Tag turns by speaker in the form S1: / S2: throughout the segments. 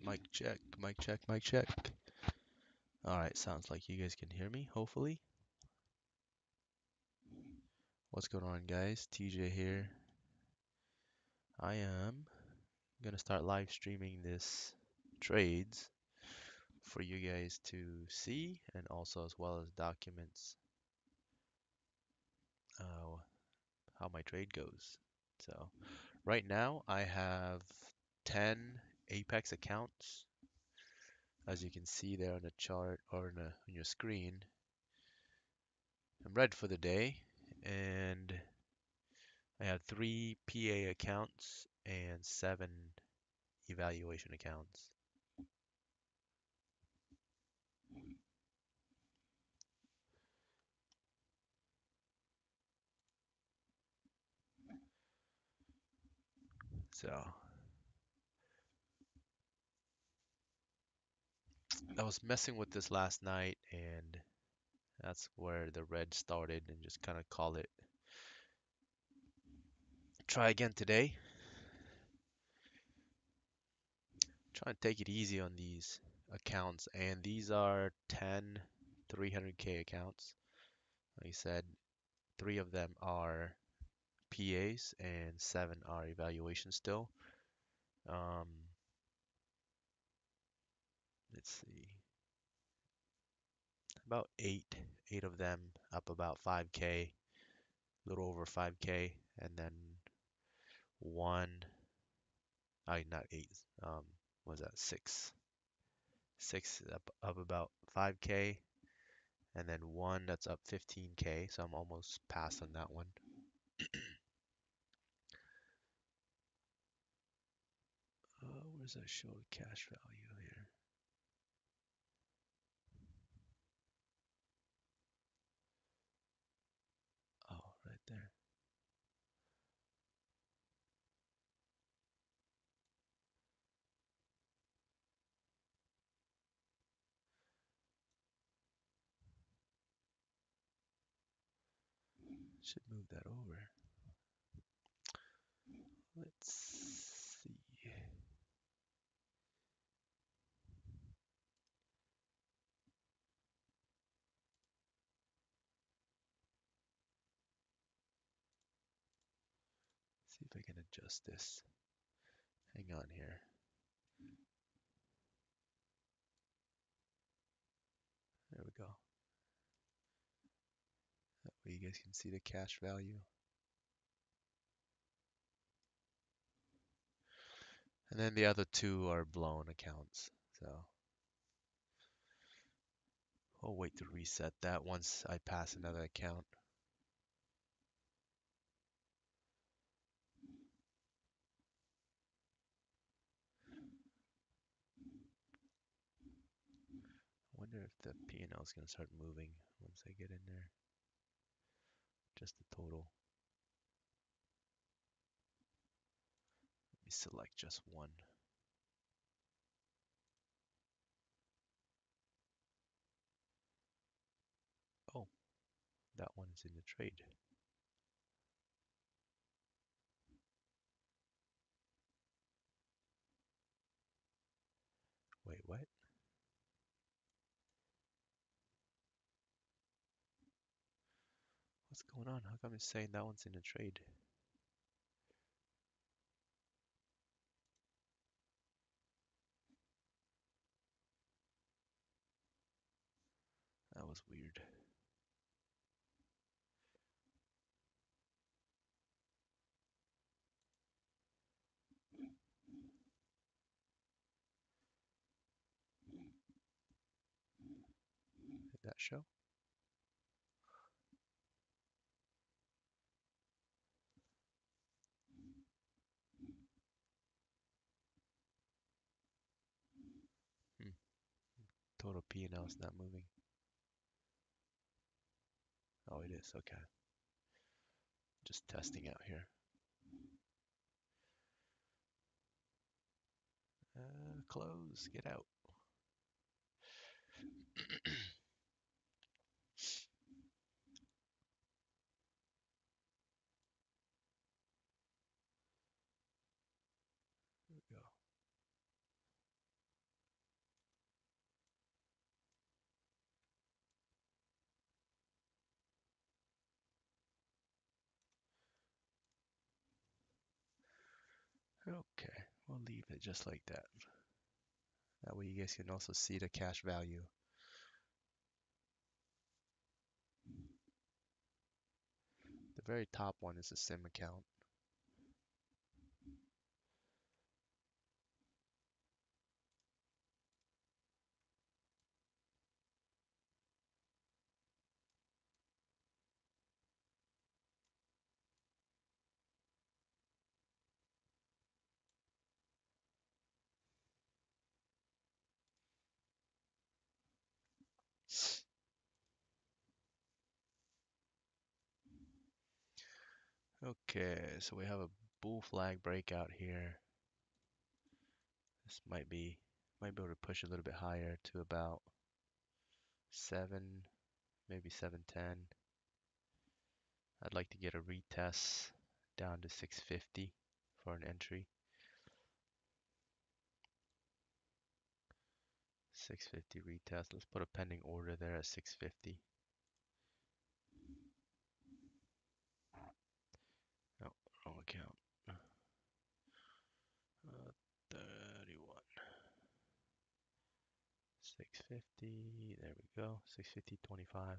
S1: Mic check, mic check, mic check. All right, sounds like you guys can hear me, hopefully. What's going on, guys? TJ here. I am gonna start live streaming this trades for you guys to see and also as well as documents uh, how my trade goes. So right now I have 10 Apex accounts, as you can see there on the chart or on your screen. I'm red for the day, and I have 3 PA accounts and 7 evaluation accounts. So I was messing with this last night, and that's where the red started, and just kind of call it. Try again today. Try and take it easy on these accounts, and these are 10 300K accounts. Like I said, 3 of them are PAs and 7 are evaluation still. Um, let's see, about eight of them up about 5K, a little over 5K, and then one, not eight, what was that, six up about 5K, and then one that's up 15K, so I'm almost past on that one. Where's that show cash value here? Oh, right there. Should move that over. Let's see. See if I can adjust this. Hang on here. There we go. That way you guys can see the cash value. And then the other 2 are blown accounts. So I'll wait to reset that once I pass another account. I wonder if the P&L is going to start moving once I get in there. Just the total. Let me select just one. Oh, that one is in the trade. Wait, what? What's going on? How come it's saying that one's in the trade? That was weird. Did that show? Hmm. Total P&L is not moving. Oh, it is. Okay. Just testing out here. Close. Get out. There we go. Okay, we'll leave it just like that. That way you guys can also see the cash value. The very top one is the sim account. Okay, so we have a bull flag breakout here. This might be able to push a little bit higher to about 7, maybe 710. I'd like to get a retest down to 650 for an entry. 650 retest. Let's put a pending order there at 650. No, wrong account. 31. 650. There we go. 650.25.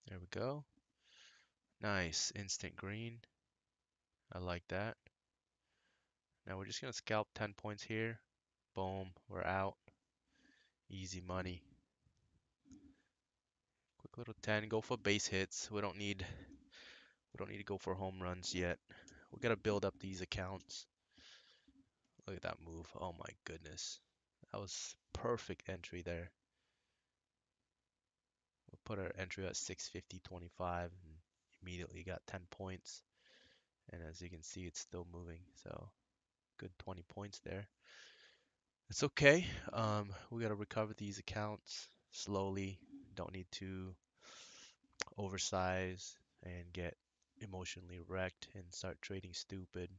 S1: There we go. Nice. Instant green. I like that. Now we're just going to scalp 10 points here. Boom. We're out. Easy money. Quick little 10. Go for base hits. We don't need to go for home runs yet. We got to build up these accounts. Look at that move. Oh my goodness. That was perfect entry there. We'll put our entry at 650.25 and immediately got 10 points. And as you can see, it's still moving. So good 20 points there. It's okay. We got to recover these accounts slowly. Don't need to oversize and get emotionally wrecked and start trading stupid.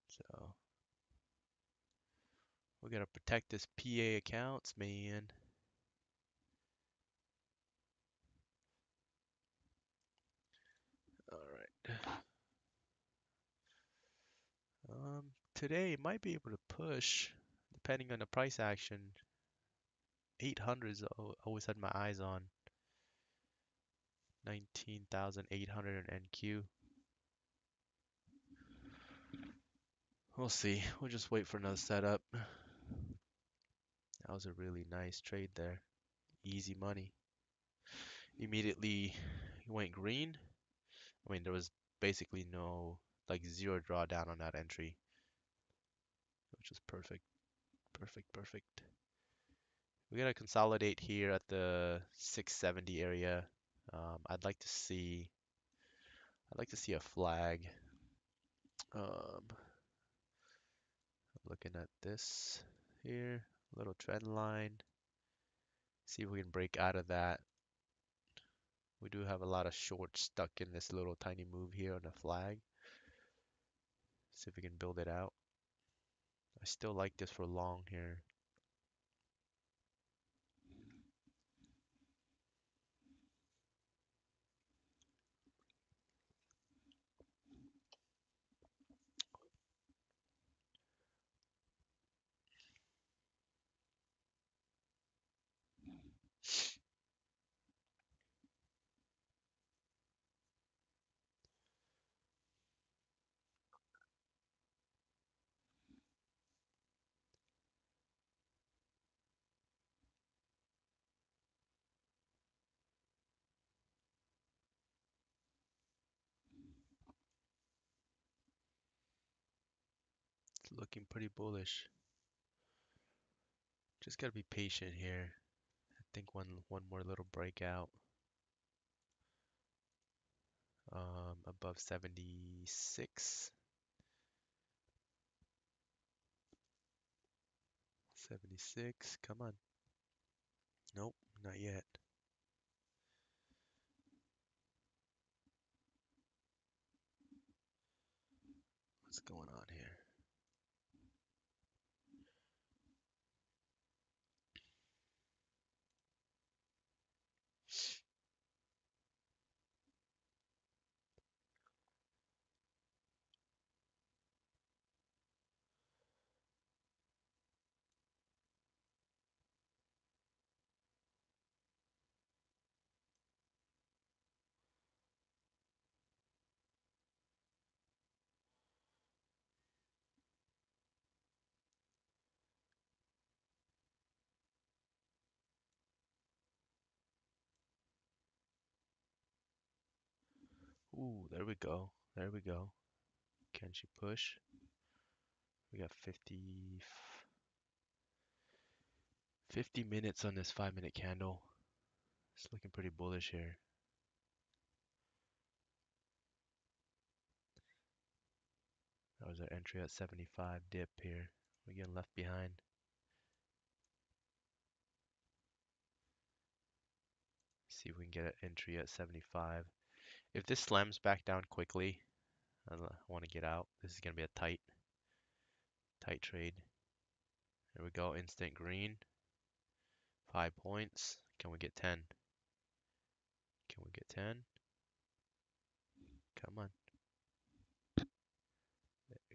S1: So we got to protect this PA accounts, man. All right. Today it might be able to push, depending on the price action. 800s always had my eyes on. 19,800 NQ. We'll see. We'll just wait for another setup. That was a really nice trade there. Easy money. Immediately went green. I mean, there was basically no, like zero drawdown on that entry, which was perfect. Perfect, perfect. We gotta consolidate here at the 670 area. I'd like to see a flag. Um, Looking at this here, little trend line. See if we can break out of that. We do have a lot of shorts stuck in this little tiny move here on the flag. See if we can build it out. I still like this for long here. It's looking pretty bullish. Just gotta be patient here. I think one more little breakout above 76. 76. Come on. Nope, not yet. What's going on here? Ooh, there we go. There we go. Can she push? We got 50 minutes on this 5-minute candle. It's looking pretty bullish here. That was our entry at 75 dip here. We're getting left behind. See if we can get an entry at 75. If this slams back down quickly, I want to get out. This is going to be a tight trade. There we go, instant green. 5 points. Can we get 10? Can we get 10? Come on.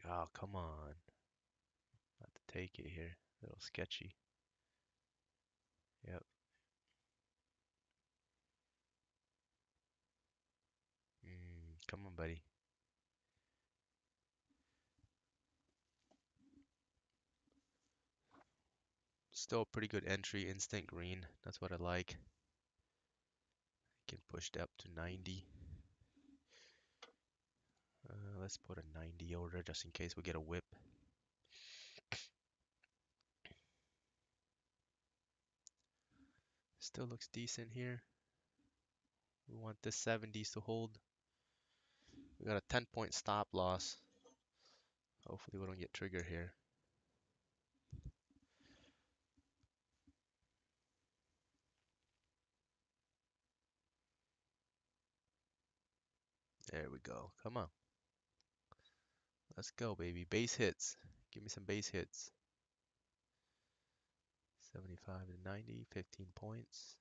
S1: Oh, come on. Have to take it here. A little sketchy. Yep. Come on, buddy. Still a pretty good entry, instant green. That's what I like. Can push it up to 90. Let's put a 90 order just in case we get a whip. Still looks decent here. We want the 70s to hold. We got a 10-point stop loss. Hopefully we don't get triggered here. There we go. Come on. Let's go, baby. Base hits. Give me some base hits. 75 to 90, 15 points.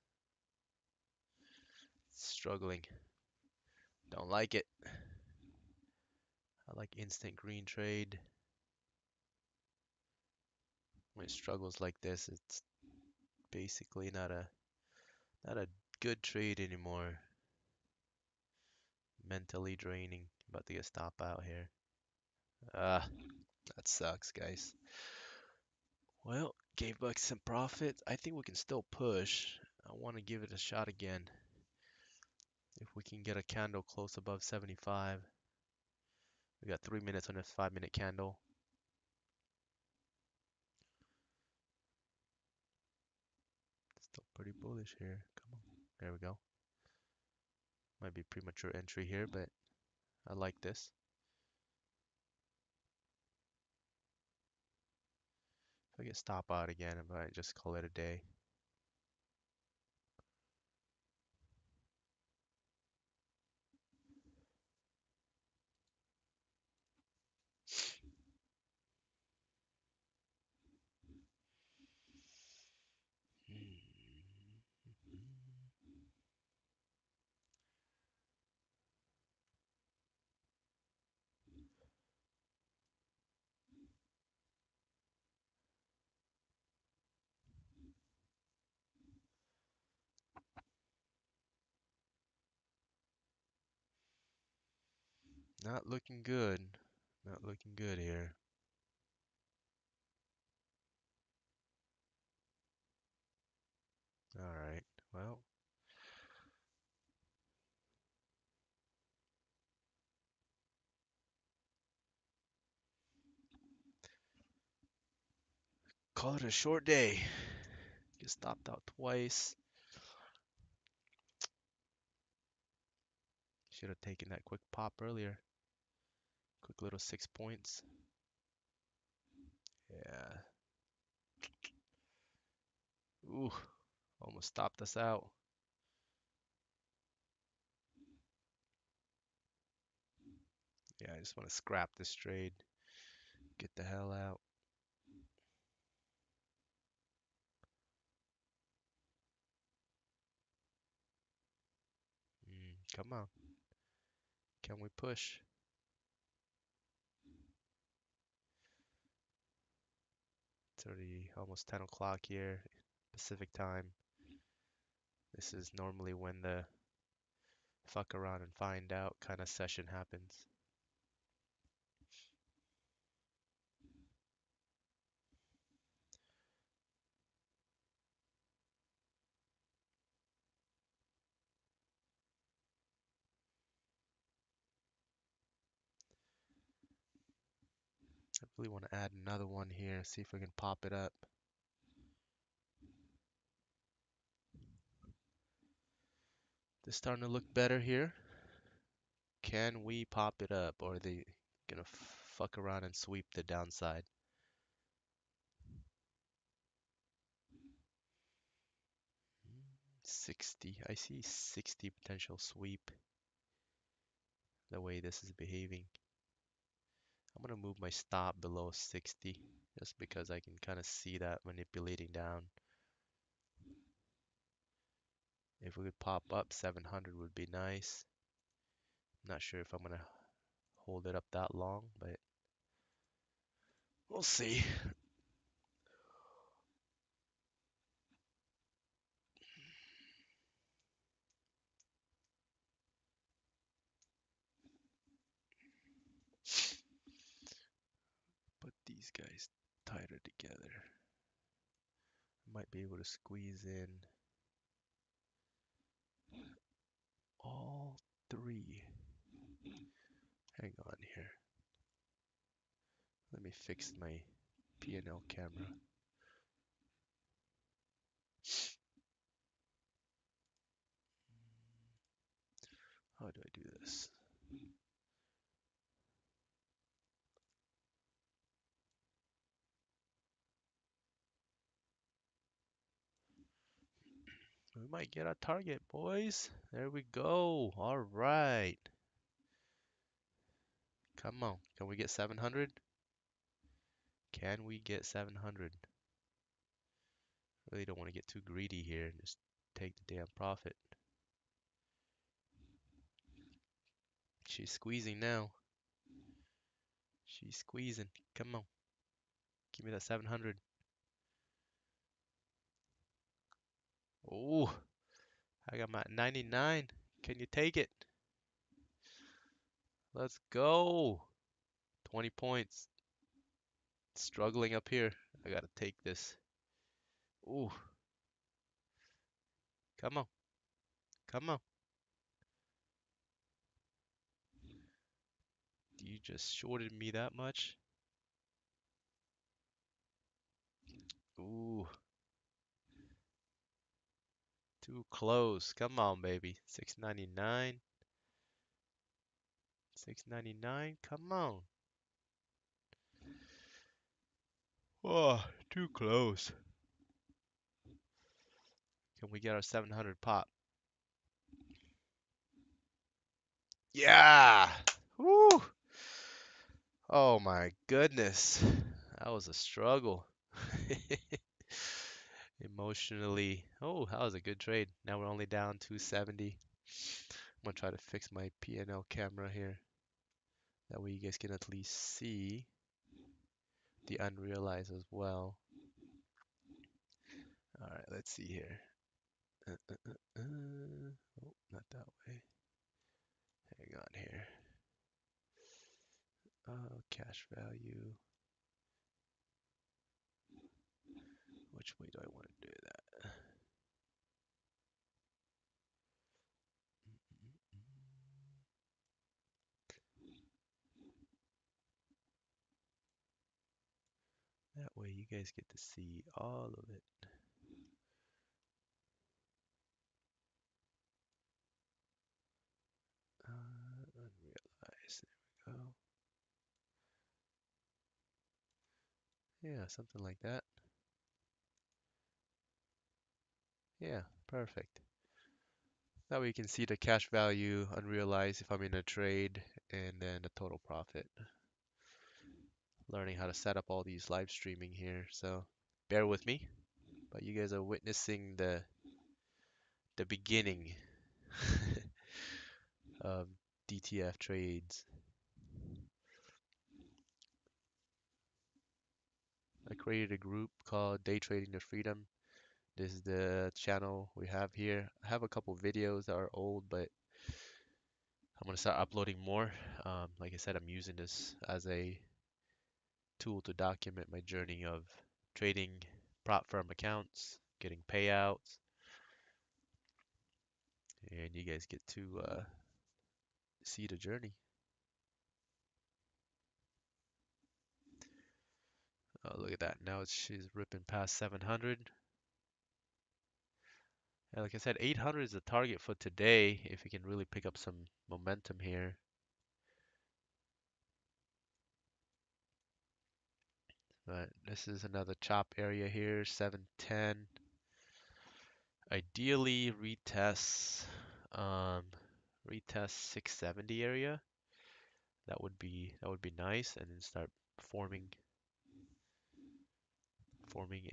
S1: Struggling. Don't like it. I like instant green trade. When it struggles like this, it's basically not a good trade anymore. Mentally draining. About to get stop out here. Ah, that sucks, guys. Well, gave back some profit. I think we can still push. I want to give it a shot again. If we can get a candle close above 75. We got 3 minutes on this 5-minute candle. Still pretty bullish here. Come on. There we go. Might be premature entry here, but I like this. If I get stop out again, I might just call it a day. Not looking good. Not looking good here. Alright, well. Call it a short day. Get stopped out twice. Should have taken that quick pop earlier. Quick little 6 points. Yeah. Ooh, almost stopped us out. Yeah, I just want to scrap this trade. Get the hell out. Come on. Can we push? It's already almost 10 o'clock here, Pacific time. This is normally when the fuck around and find out kind of session happens. I really want to add another one here, see if we can pop it up. This starting to look better here. Can we pop it up, or are they gonna fuck around and sweep the downside? 60. I see 60 potential sweep the way this is behaving. I'm gonna move my stop below 60 just because I can kind of see that manipulating down. If we could pop up 700 would be nice. Not sure if I'm gonna hold it up that long, but we'll see. Put these guys tighter together. Might be able to squeeze in all three. Hang on here. Let me fix my P&L camera. How do I do this? We might get our target, boys. There we go. All right. Come on. Can we get 700? Can we get 700? Really don't want to get too greedy here and just take the damn profit. She's squeezing now. She's squeezing. Come on. Give me that 700. Oh, I got my 99. Can you take it? Let's go. 20 points. Struggling up here. I gotta take this. Ooh, come on. Come on. You just shorted me that much? Ooh, too close. Come on, baby. 699. 699. Come on. Oh, too close. Can we get our 700 pop? Yeah. Woo. Oh my goodness. That was a struggle. Emotionally. Oh, that was a good trade. Now we're only down 270. I'm gonna try to fix my P&L camera here. That way you guys can at least see the unrealized as well. All right, let's see here. Oh, not that way. Hang on here. Cash value. Which way do I want to do that? That way you guys get to see all of it. Unrealized. There we go. Yeah, something like that. Yeah, perfect. That way you can see the cash value unrealized if I'm in a trade and then the total profit. learning how to set up all these live streaming here, so bear with me. But you guys are witnessing the beginning of DTF trades. I created a group called Day Trading to Freedom. This is the channel we have here. I have a couple videos that are old, but I'm gonna start uploading more. Like I said, I'm using this as a tool to document my journey of trading prop firm accounts, getting payouts, and you guys get to see the journey. Oh, look at that. Now she's ripping past 700. And like I said, 800 is the target for today if we can really pick up some momentum here. But this is another chop area here, 710. Ideally um, retest 670 area. That would be nice, and then start forming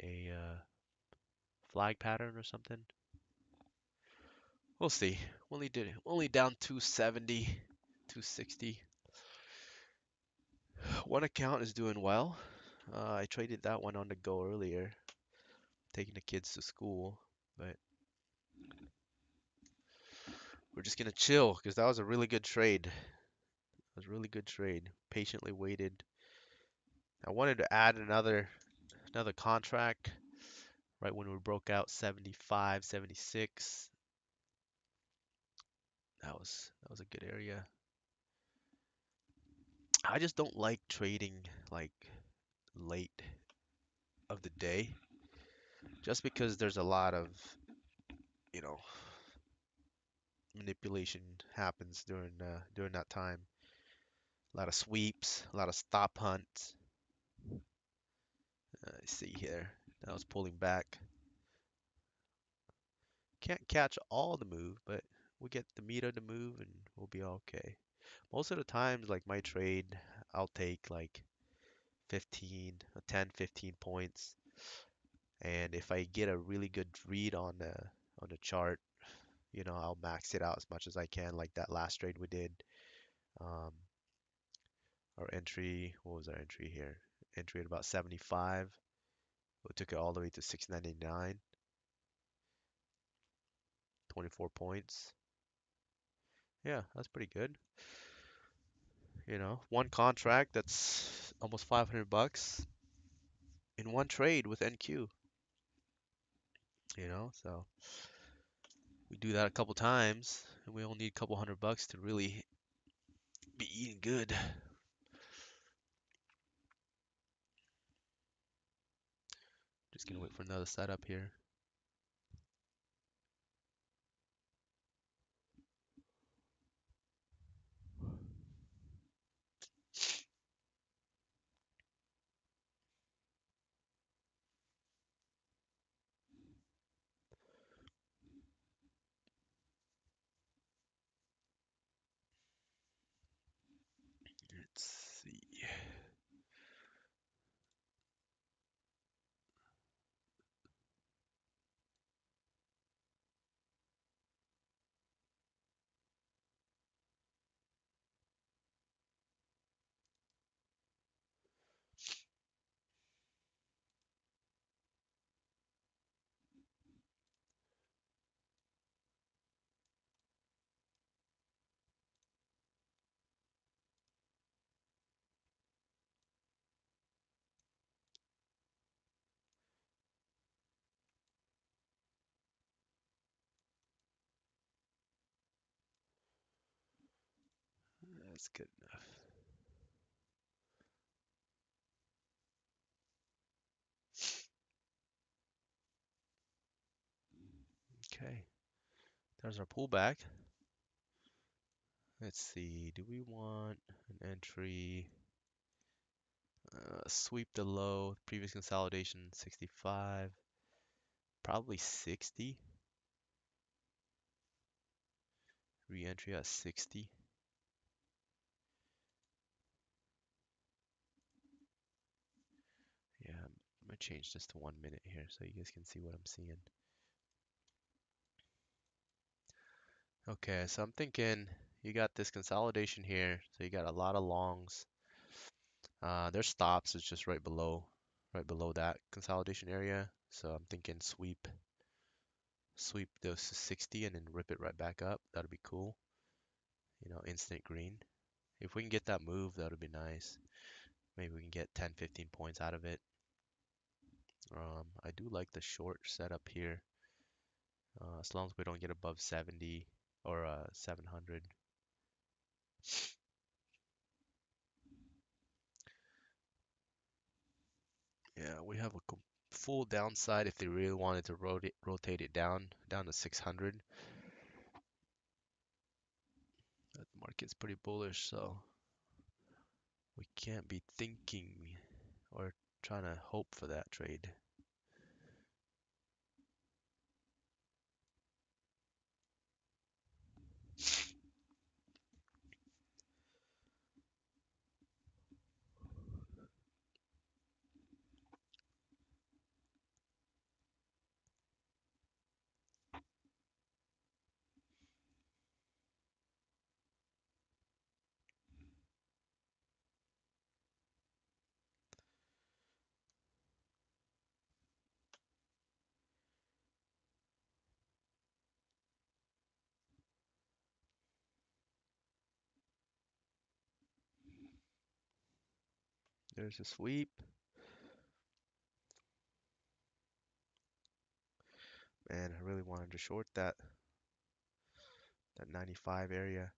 S1: a flag pattern or something. We'll see. Only down 270, 260. One account is doing well. I traded that one on the go earlier, taking the kids to school, but we're just gonna chill because that was a really good trade. It was a really good trade. Patiently waited. I wanted to add another contract right when we broke out 75, 76. That was a good area. I just don't like trading like late of the day just because there's a lot of, you know, manipulation happens during that time. A lot of sweeps, a lot of stop hunts. I see here. I was pulling back. Can't catch all the move, but we'll get the meat of the move and we'll be okay. Most of the times, like my trade, I'll take like 10, 15 points. And if I get a really good read on the chart, I'll max it out as much as I can, like that last trade we did. Um, our entry, what was our entry here? Entry at about 75. We took it all the way to 699, 24 points. Yeah, that's pretty good. One contract that's almost 500 bucks in one trade with NQ, so we do that a couple times and we only need a couple hundred bucks to really be eating good. Just gonna wait for another setup here. Let's see. That's good enough. Okay, there's our pullback. Let's see, do we want an entry? Sweep the low, previous consolidation 65, probably 60. Re-entry at 60. me change this to 1 minute here so you guys can see what I'm seeing. Okay, so I'm thinking you got this consolidation here, so you got a lot of longs. Their stops is just right below that consolidation area. So I'm thinking sweep those to 60 and then rip it right back up. That'd be cool. You know, instant green. If we can get that move, that would be nice. Maybe we can get 10, 15 points out of it. I do like the short setup here. As long as we don't get above 70 or 700. Yeah, we have a full downside if they really wanted to rotate it down to 600. The market's pretty bullish, so we can't be thinking or trying to hope for that trade. There's a sweep. Man, I really wanted to short that 95 area.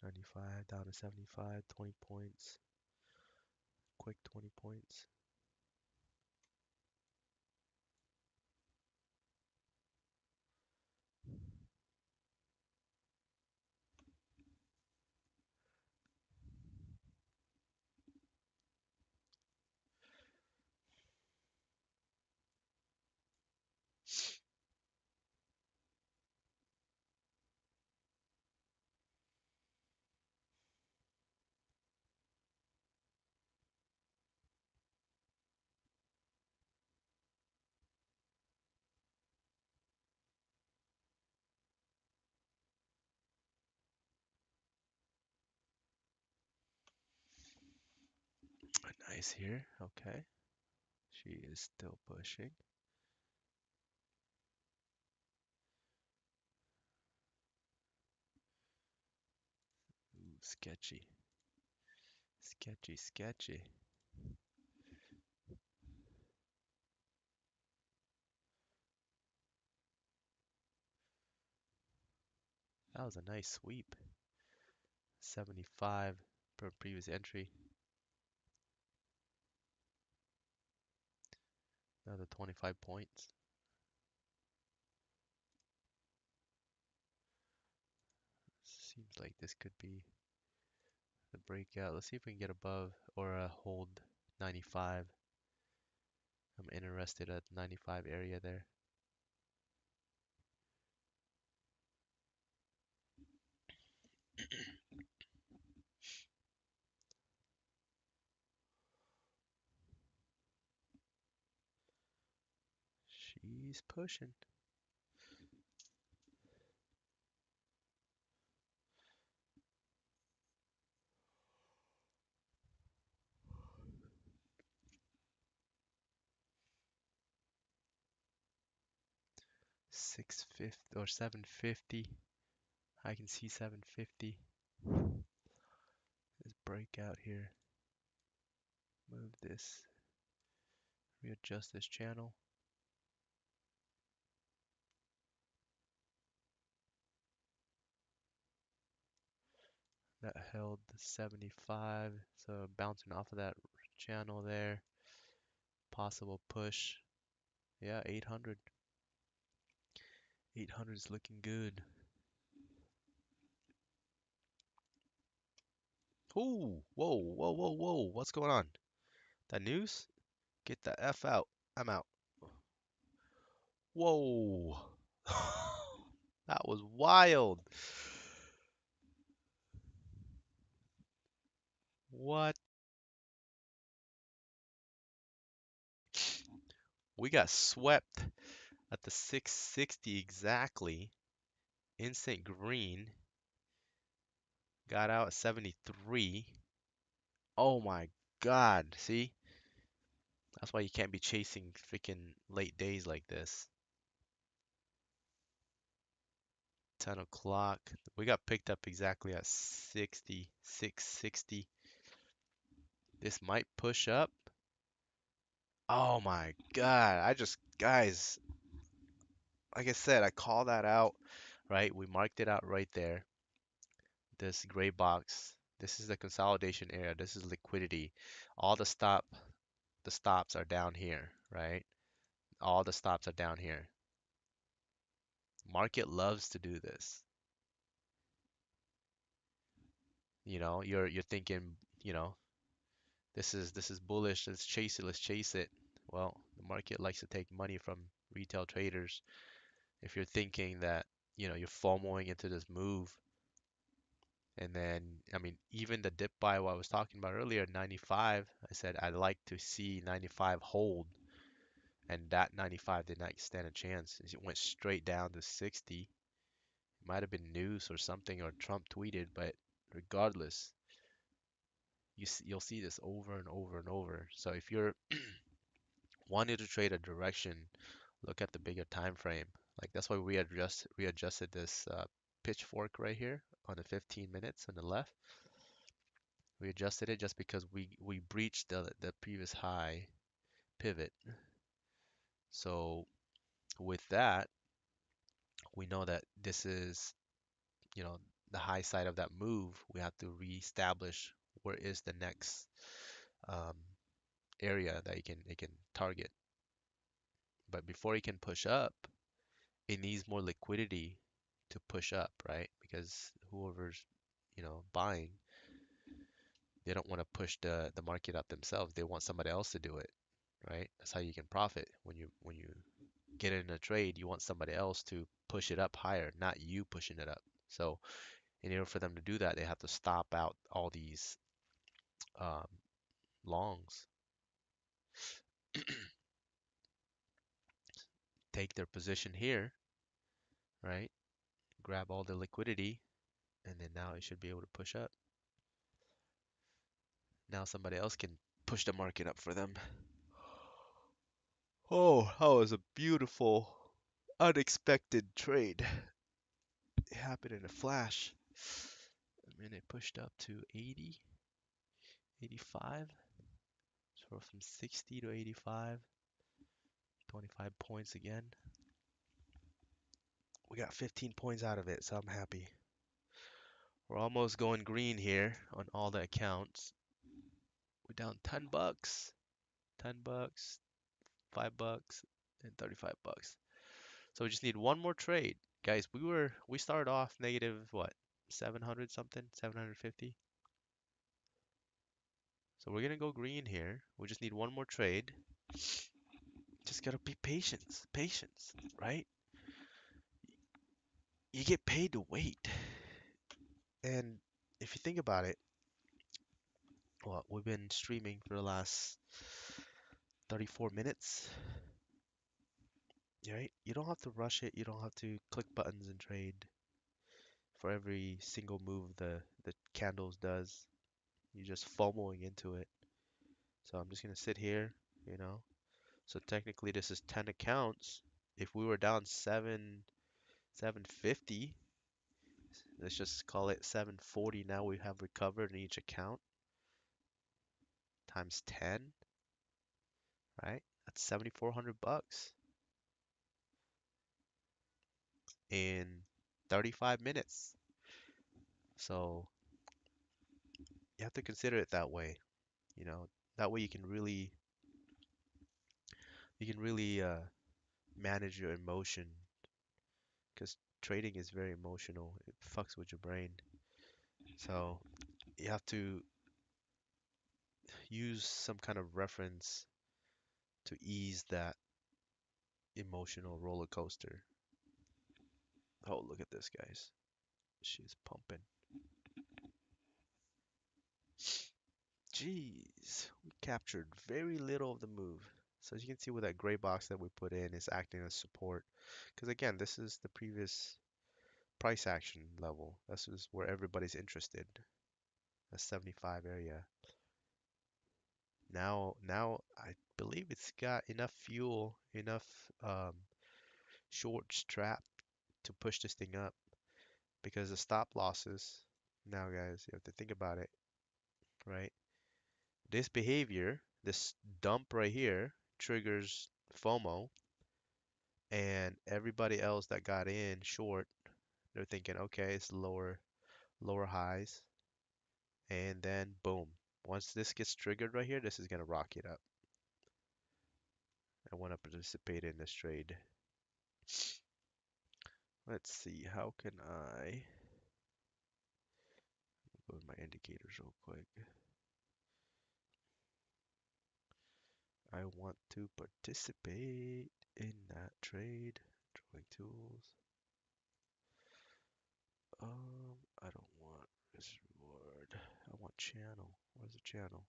S1: 95 down to 75, 20 points. Quick 20 points. Nice here. Okay. She is still pushing. Ooh, sketchy. Sketchy, sketchy. That was a nice sweep. 75 per previous entry. Another 25 points. Seems like this could be the breakout. Let's see if we can get above or hold 95. I'm interested at 95 area there. She's pushing. $650 or $750. I can see $750. This breakout here. Move this. Readjust this channel. That held 75. So bouncing off of that channel there. Possible push. Yeah, 800. 800 is looking good. Ooh, whoa, whoa, whoa, whoa. What's going on? That news? Get the F out. I'm out. Whoa. That was wild. What We got swept at the 660 exactly. Instant green. Got out at 73. Oh my God. See? That's why you can't be chasing freaking late days like this. 10 o'clock. We got picked up exactly at 60, 660. This might push up. Oh my God. Guys, like I said, I call that out, right? We marked it out right there. This gray box. This is the consolidation area. This is liquidity. All the stops are down here, right? All the stops are down here. Market loves to do this. You're thinking, you know, this is bullish. Let's chase it. Let's chase it. Well, the market likes to take money from retail traders. If you're thinking that, you're FOMOing into this move, and then, I mean, even the dip buy what I was talking about earlier, 95, I said I'd like to see 95 hold, and that 95 did not stand a chance. It went straight down to 60. It might have been news or something, or Trump tweeted, but regardless, you'll see this over and over and over. So if you're wanting to trade a direction, look at the bigger time frame. Like that's why we readjusted this pitchfork right here on the 15 minutes on the left. We adjusted it just because we breached the previous high pivot. So with that, we know that this is, you know, the high side of that move. We have to reestablish where is the next um, area that it can target. But before it can push up, it needs more liquidity to push up, right? Because whoever's, buying, they don't want to push the market up themselves. They want somebody else to do it, right? That's how you can profit. When you get in a trade, you want somebody else to push it up higher, not you pushing it up. So in order for them to do that, they have to stop out all these um, longs, take their position here, right? Grab all the liquidity, and then now it should be able to push up. Now somebody else can push the market up for them. Oh, that was a beautiful, unexpected trade. It happened in a flash. I mean, it pushed up to 80, 85. So from 60 to 85, 25 points again. We got 15 points out of it, so I'm happy. We're almost going green here on all the accounts. We're down 10 bucks, 10 bucks, 5 bucks, and 35 bucks. So we just need one more trade. Guys, we started off negative what? 700 something, 750. So we're gonna go green here. We just need one more trade. Just gotta be patience, right? You get paid to wait. And if you think about it, well, we've been streaming for the last 34 minutes, right? You don't have to rush it. You don't have to click buttons and trade for every single move the candles does. You're just FOMOing into it. So I'm just gonna sit here, you know. So technically this is 10 accounts. If we were down 750, let's just call it 740 now we have recovered in each account times 10, right? That's 7,400 bucks in 35 minutes. So you have to consider it that way, you know. That way you can really manage your emotion because trading is very emotional. It fucks with your brain. So you have to use some kind of reference to ease that emotional roller coaster. Oh, look at this, guys. She's pumping. Jeez, we captured very little of the move. So as you can see with that gray box that we put in is acting as support. Because again, this is the previous price action level. This is where everybody's interested. A 75 area. Now I believe it's got enough fuel, enough um, short strap to push this thing up because the stop losses. Now, guys, you have to think about it, right? This behavior, this dump right here, triggers FOMO, and everybody else that got in short, they're thinking, okay, it's lower highs, and then boom. Once this gets triggered right here, this is gonna rocket up. I want to participate in this trade. Let's see, how can I go to my indicators real quick. I want to participate in that trade. Drawing tools. I don't want risk reward. I want channel. Where's the channel?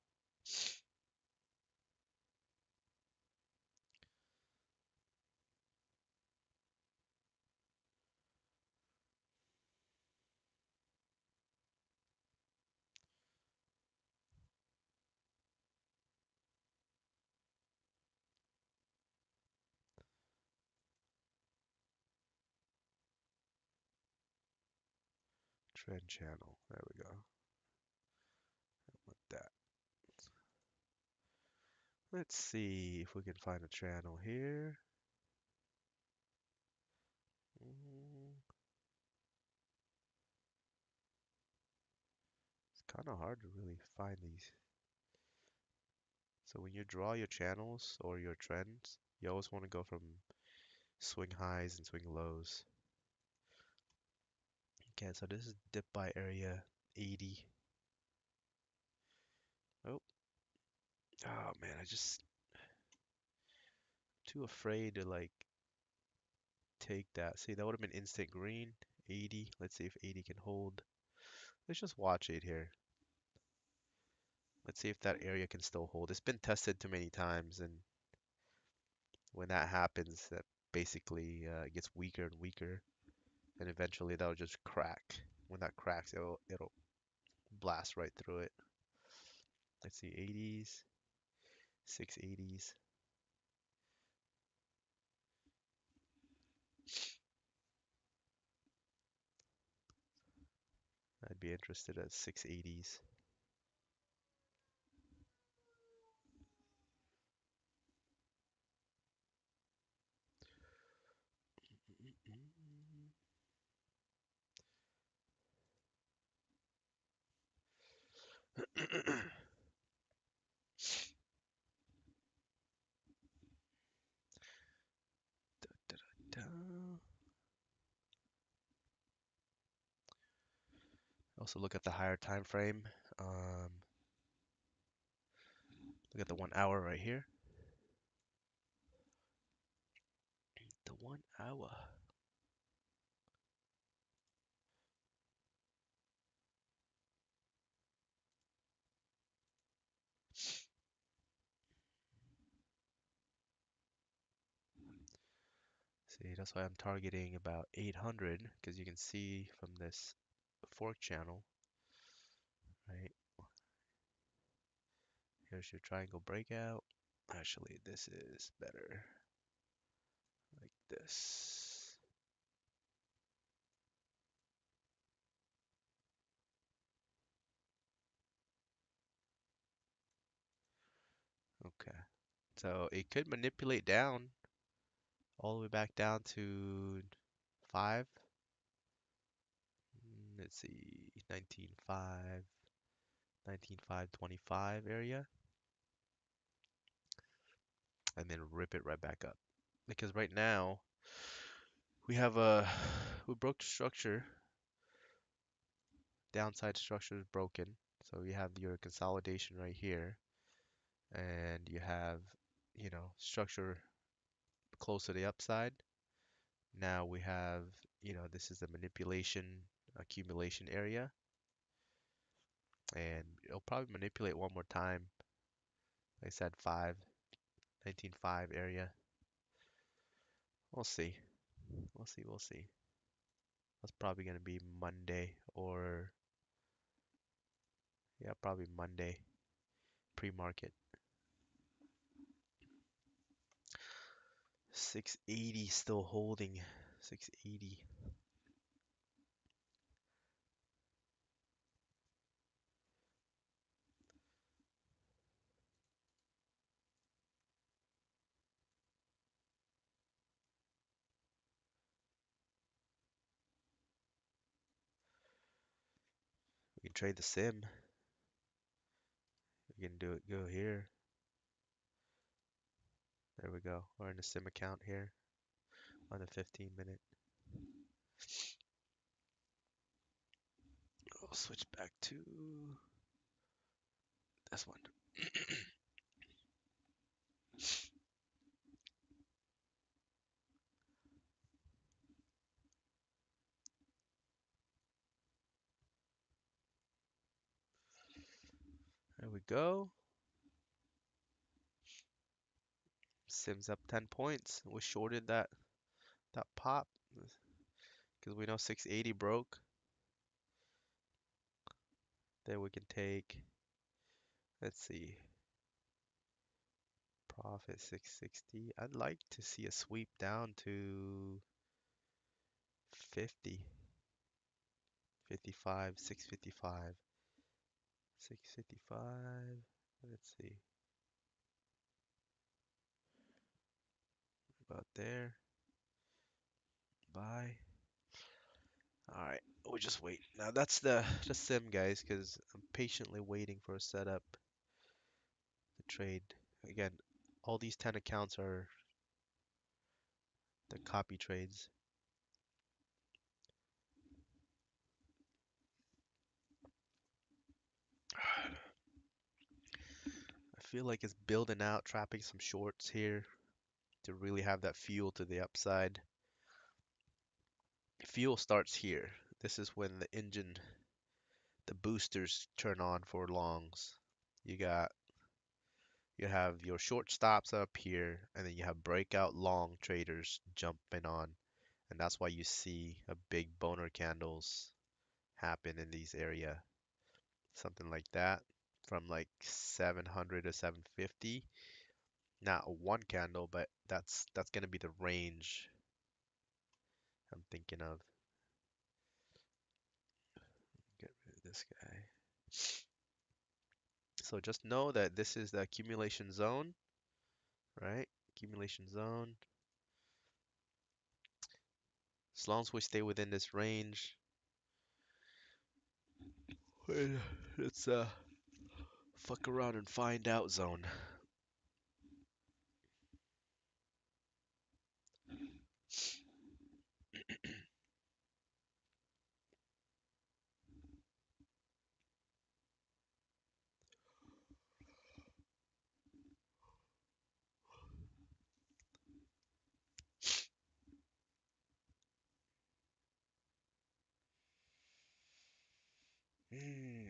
S1: Trend channel. There we go. I want that. Let's see if we can find a channel here. Mm, It's kind of hard to really find these. So when you draw your channels or your trends, you always want to go from swing highs and swing lows. Okay, so this is dip by area 80. Oh, oh man, I just too afraid to like take that. See, that would have been instant green. 80. Let's see if 80 can hold. Let's just watch it here. Let's see if that area can still hold. It's been tested too many times, and when that happens, that basically gets weaker and weaker, and eventually that'll just crack. When that cracks, it'll blast right through it. Let's see, 80s, 680s. I'd be interested at 680s. Also look at the higher time frame. Look at the 1 hour right here. The 1 hour. See, that's why I'm targeting about 800 because you can see from this fork channel, right? Here's your triangle breakout. Actually, this is better. Like this. Okay. So it could manipulate down all the way back down to 5. Let's see, 19.5, 19.525 area, and then rip it right back up. Because right now we have a we broke the structure. Downside structure is broken. So you have your consolidation right here, and you have, structure close to the upside. Now we have, this is the manipulation accumulation area, and it'll probably manipulate one more time. Like I said, 5. 19.5 area. We'll see. We'll see. We'll see. That's probably gonna be Monday or yeah, probably Monday pre-market. 680 still holding. 680. We can trade the sim. We can do it. Go here. There we go. We're in the sim account here on the 15-minute. We'll switch back to this one. There we go. Sim's up 10 points. We shorted that pop because we know 680 broke. Then we can take, let's see, profit 660. I'd like to see a sweep down to 50, 55, 655, 655. Let's see, about there. Buy. All right, we'll just wait. Now that's the sim, guys, because I'm patiently waiting for a setup to trade. Again, all these 10 accounts are the copy trades. I feel like it's building out, trapping some shorts here to really have that fuel to the upside. Fuel starts here. This is when the engine, the boosters turn on for longs. You got you have your short stops up here, and then you have breakout long traders jumping on, and that's why you see a big boner candles happen in these area, something like that, from like 700 to 750. Not a one candle, but that's gonna be the range I'm thinking of. Get rid of this guy. So just know that this is the accumulation zone, right? Accumulation zone. As long as we stay within this range, it's fuck around and find out zone.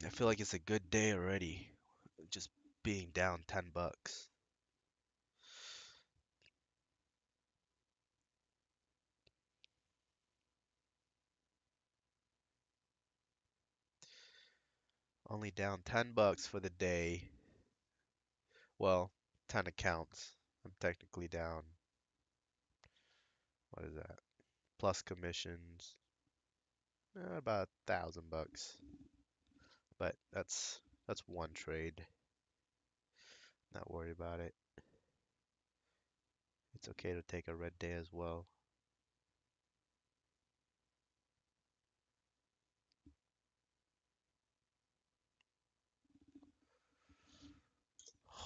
S1: I feel like it's a good day already. Just being down 10 bucks. Only down 10 bucks for the day. Well, 10 accounts. I'm technically down. What is that? Plus commissions. About 1,000 bucks. But that's one trade. Not worried about it. It's okay to take a red day as well.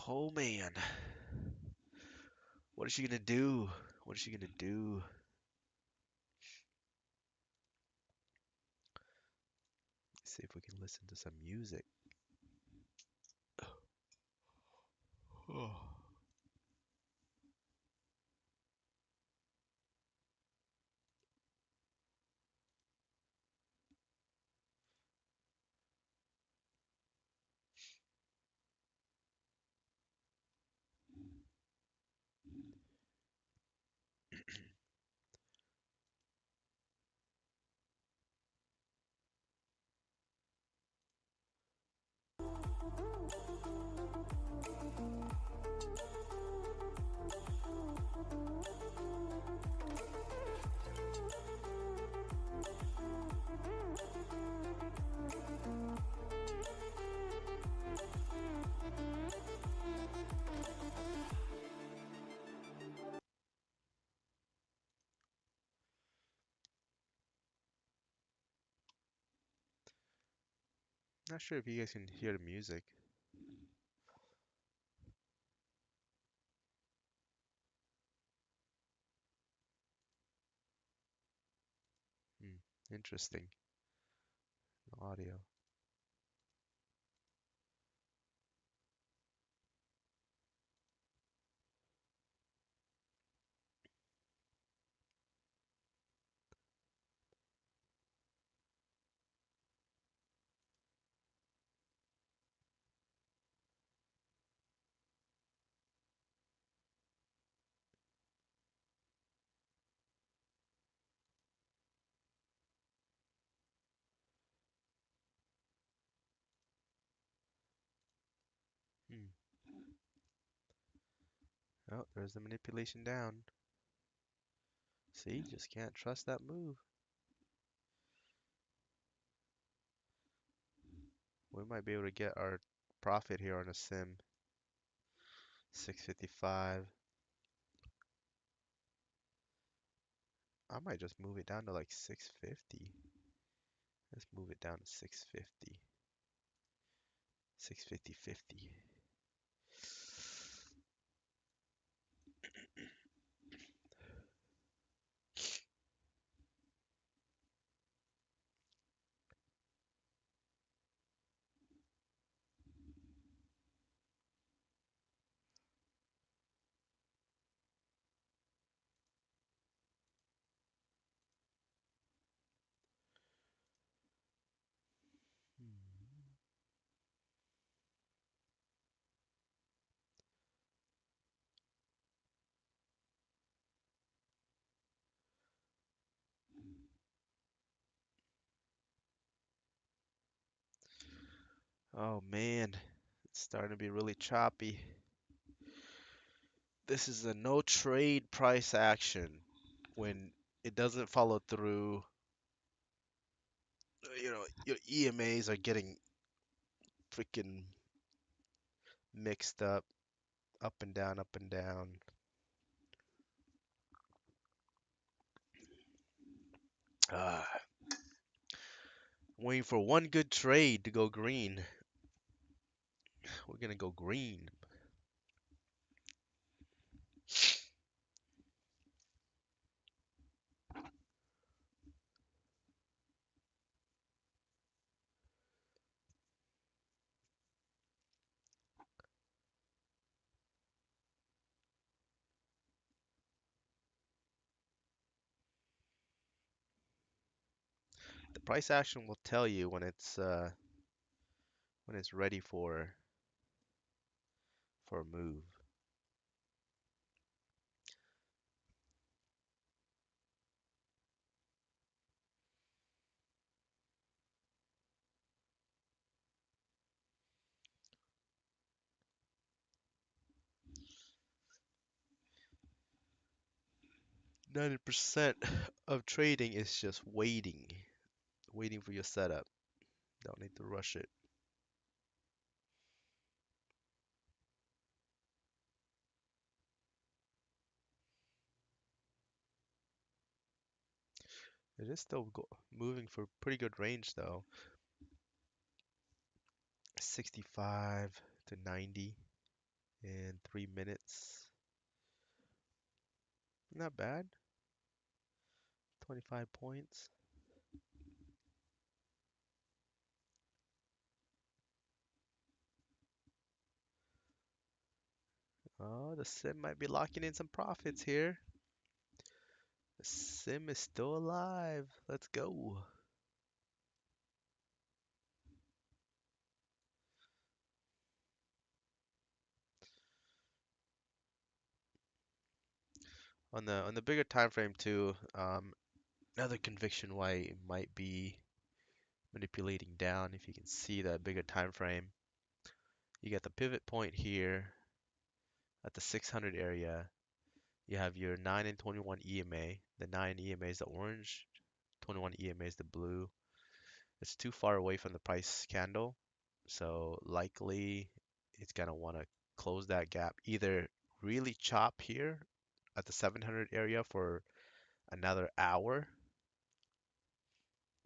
S1: Oh man. What is she gonna do? What is she gonna do? Let's see if we can listen to some music. Oh. Not sure if you guys can hear the music. Hmm, interesting. No audio. Hmm. Oh, there's the manipulation down. See, just can't trust that move. We might be able to get our profit here on a sim. 655. I might just move it down to like 650. Let's move it down to 650. 650.50. Oh man, it's starting to be really choppy. This is a no trade price action. When it doesn't follow through, your EMAs are getting freaking mixed up and down, up and down. Ah, waiting for one good trade to go green. We're gonna go green. The price action will tell you when it's ready for a move. 90% of trading is just waiting for your setup. Don't need to rush it. It is still moving for pretty good range though. 65 to 90 in 3 minutes. Not bad. 25 points. Oh, the sim might be locking in some profits here. The sim is still alive. Let's go. On the bigger time frame too, another conviction why it might be manipulating down if you can see that bigger time frame. You got the pivot point here at the 600 area. You have your 9 and 21 EMA. The 9 EMA is the orange, 21 EMA is the blue. It's too far away from the price candle, so likely it's gonna want to close that gap. Either really chop here at the 700 area for another hour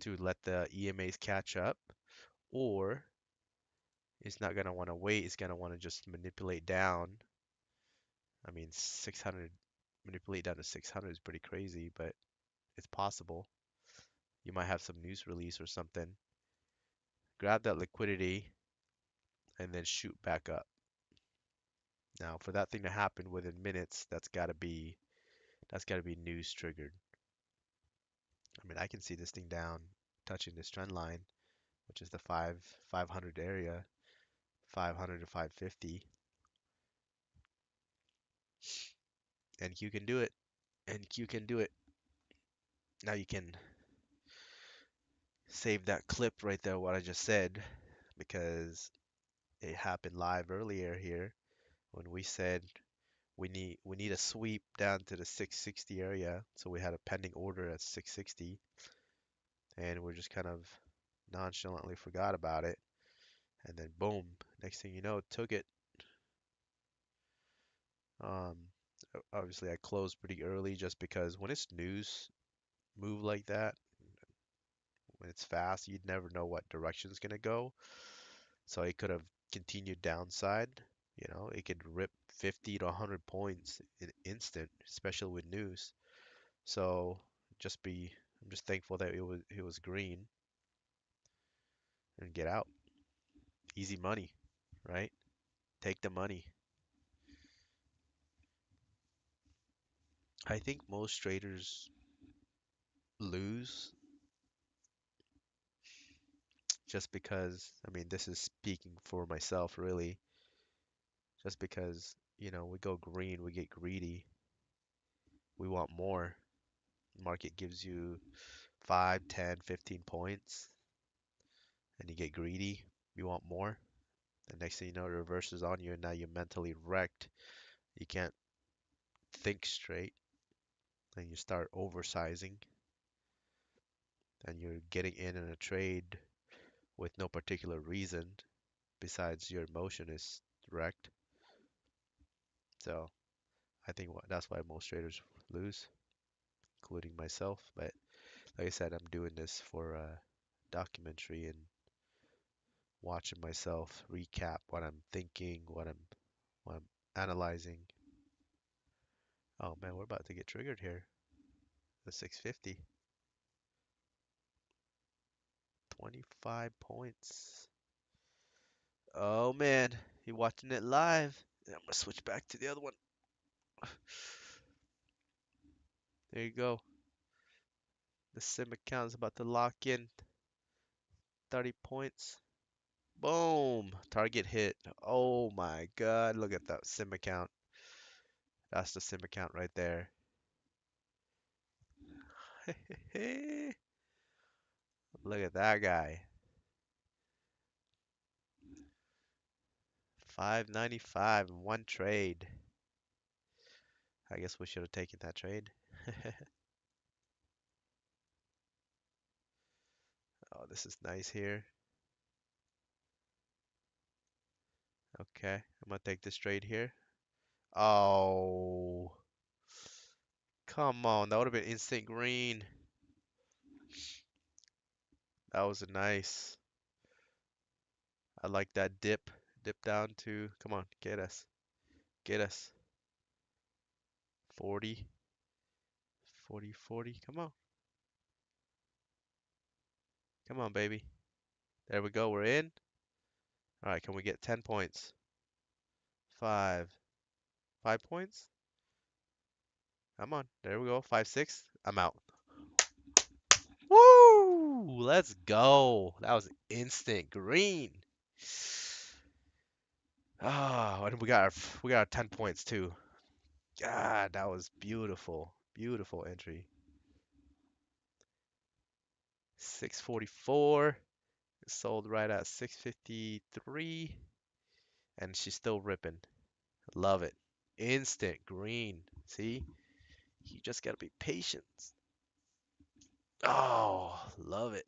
S1: to let the EMAs catch up, or it's not gonna want to wait. It's gonna want to just manipulate down. I mean, 600 manipulate down to 600 is pretty crazy, but it's possible. You might have some news release or something. Grab that liquidity and then shoot back up. Now, for that thing to happen within minutes, that's gotta be news triggered. I mean, I can see this thing down touching this trend line, which is the 500 area, 500 to 550, and Q can do it, and Q can do it. Now you can save that clip right there, what I just said, because it happened live earlier here when we said we need a sweep down to the 660 area. So we had a pending order at 660, and we're just kind of nonchalantly forgot about it. And then boom, next thing you know, took it. Um, Obviously I closed pretty early just because when it's news move like that, when it's fast, you'd never know what direction it's gonna go. So it could have continued downside. It could rip 50 to 100 points in instant, especially with news. So just be, I'm just thankful that it was green and get out. Easy money, right? Take the money. I think most traders lose just because, I mean, this is speaking for myself really, just because, we go green, we get greedy, we want more. Market gives you 5, 10, 15 points, and you get greedy, you want more. The next thing you know, it reverses on you, and now you're mentally wrecked. You can't think straight, and you start oversizing, and you're getting in a trade with no particular reason besides your emotion is wrecked. So I think that's why most traders lose, including myself. But like I said, I'm doing this for a documentary and watching myself recap what I'm thinking, what I'm analyzing. Oh man, we're about to get triggered here. The 650, 25 points. Oh man, you watching it live? Yeah, I'm gonna switch back to the other one. There you go. The sim account is about to lock in 30 points. Boom! Target hit. Oh my god, look at that sim account. That's the sim account right there. Look at that guy. 595 in one trade. I guess we should have taken that trade. Oh, this is nice here. Okay, I'm gonna take this trade here. Oh, come on. That would have been instant green. That was a nice. I like that dip. Dip down to, come on, get us. Get us. 40, 40, 40. Come on. Come on, baby. There we go. We're in. All right, can we get 10 points? 5. 5 points? Come on. There we go. 5, 6. I'm out. Woo! Let's go. That was instant green. Ah, and we got our 10 points too. God, that was beautiful. Beautiful entry. 644. Sold right at 653. And she's still ripping. Love it. Instant green. See? You just gotta be patient. Oh, love it.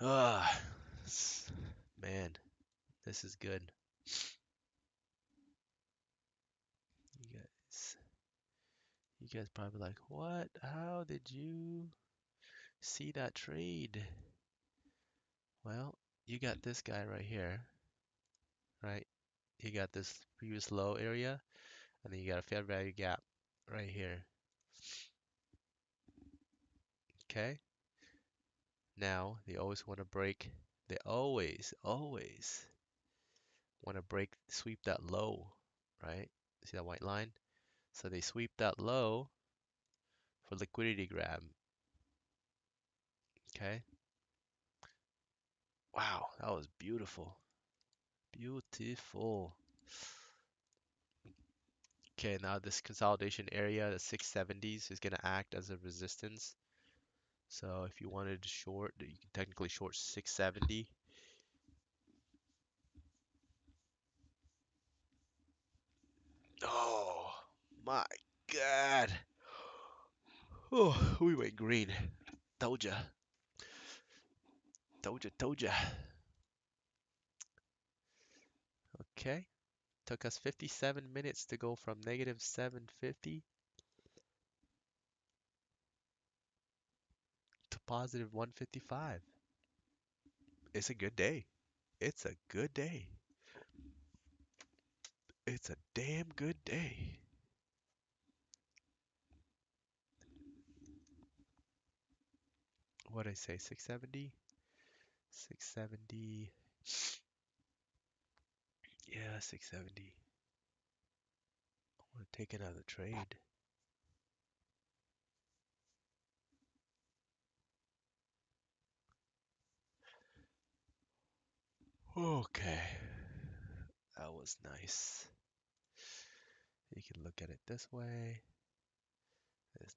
S1: Ah, man, this is good. You guys, you guys probably like, what? How did you see that trade? Well, you got this guy right here, right? You got this previous low area, and then you got a fair value gap right here. Okay? Now, they always want to break, they always want to break, sweep that low, right? See that white line? So they sweep that low for liquidity grab. Okay? Wow, that was beautiful. Beautiful. Okay, now this consolidation area, the 670s, is going to act as a resistance. So if you wanted to short, you can technically short 670. Oh my God. Oh, we went green. Told ya. Told ya. Okay. Took us 57 minutes to go from negative 750 to positive 155. It's a good day. It's a good day. It's a damn good day. What did I say? 670? 670. Yeah, 670. I want to take another trade. Okay. That was nice. You can look at it this way.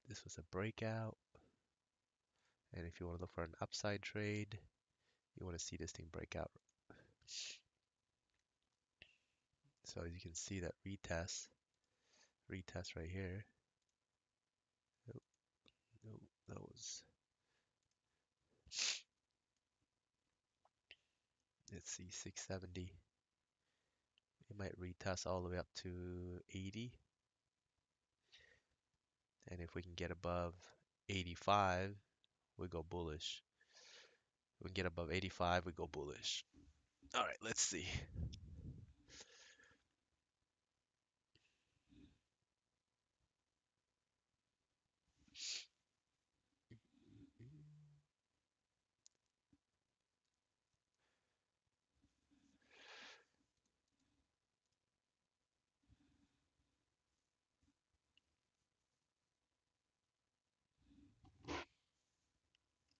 S1: This was a breakout. And if you want to look for an upside trade, you want to see this thing break out. So as you can see that retest right here. Oh, no, that was, let's see, 670. It might retest all the way up to 80. And if we can get above 85, we go bullish. If we can get above 85, we go bullish. All right, let's see.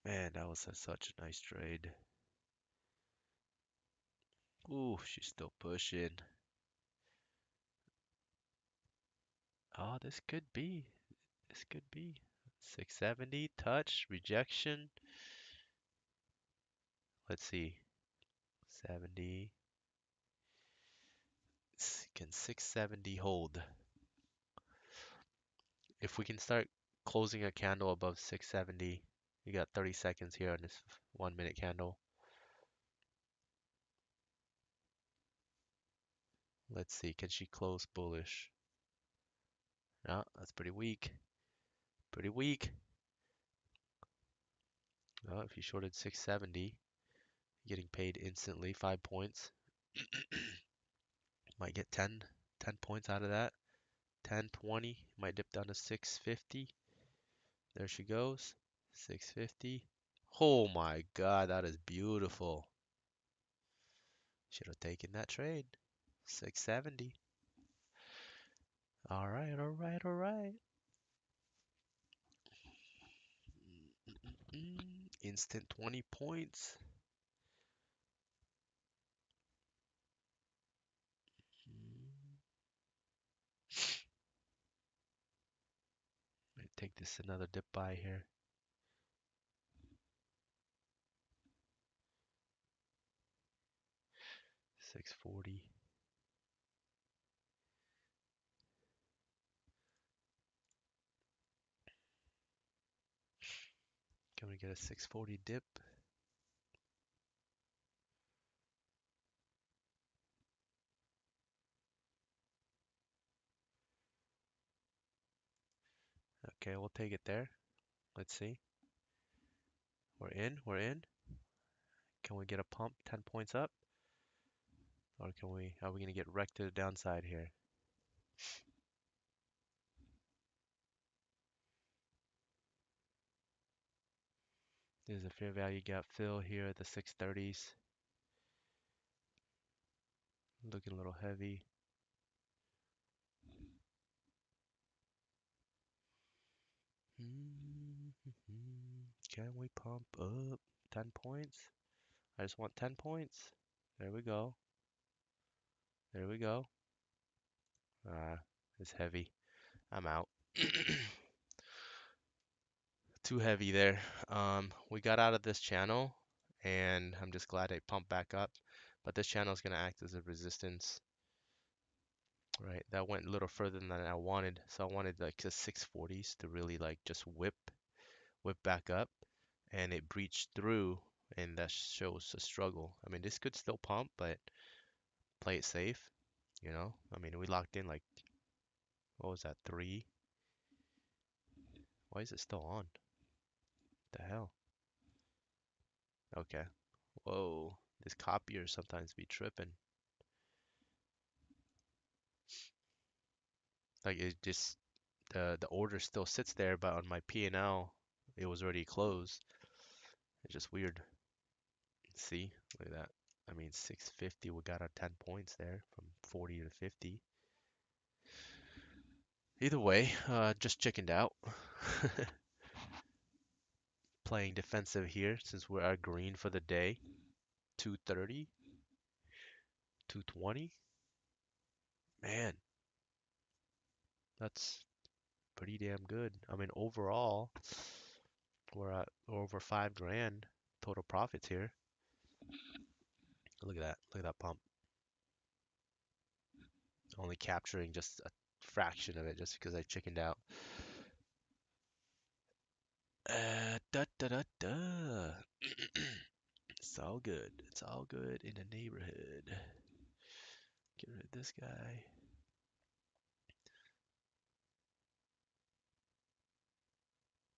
S1: Man, that was such a nice trade. Ooh, she's still pushing. Oh, this could be. This could be. 670, touch, rejection. Let's see. 70. Can 670 hold? If we can start closing a candle above 670, you got 30 seconds here on this 1 minute candle. Let's see, can she close bullish? No, that's pretty weak. Pretty weak. Oh, if you shorted 670, getting paid instantly, 5 points. Might get 10 points out of that. 10, 20, might dip down to 650. There she goes. 650. Oh my God, that is beautiful. Should have taken that trade. 670. All right, all right, all right. Instant 20 points. Let me take this another dip buy here. 640. Can we get a 640 dip? Okay, we'll take it there. Let's see. We're in, we're in. Can we get a pump 10 points up? Or are we gonna get wrecked to the downside here? There's a fair value gap fill here at the 630s. Looking a little heavy. Can we pump up 10 points? I just want 10 points. There we go. There we go. It's heavy. I'm out. Too heavy there. We got out of this channel, and I'm just glad I pumped back up. But this channel is gonna act as a resistance, right? That went a little further than I wanted, so I wanted like the 640s to really like just whip back up, and it breached through, and that shows a struggle. I mean, this could still pump, but play it safe, you know? I mean, we locked in like, what was that, 3? Why is it still on? The hell? Okay. Whoa, this copier sometimes be tripping. Like it just the order still sits there, but on my P&L it was already closed. It's just weird. See, look at that. I mean, 650, we got our 10 points there from 40 to 50. Either way, just chickened out. Playing defensive here since we're at green for the day. 230, 220. Man, that's pretty damn good. I mean, overall, we're at over 5 grand total profits here. Look at that. Look at that pump. Only capturing just a fraction of it just because I chickened out. Da da da da. It's all good. It's all good in the neighborhood. Get rid of this guy.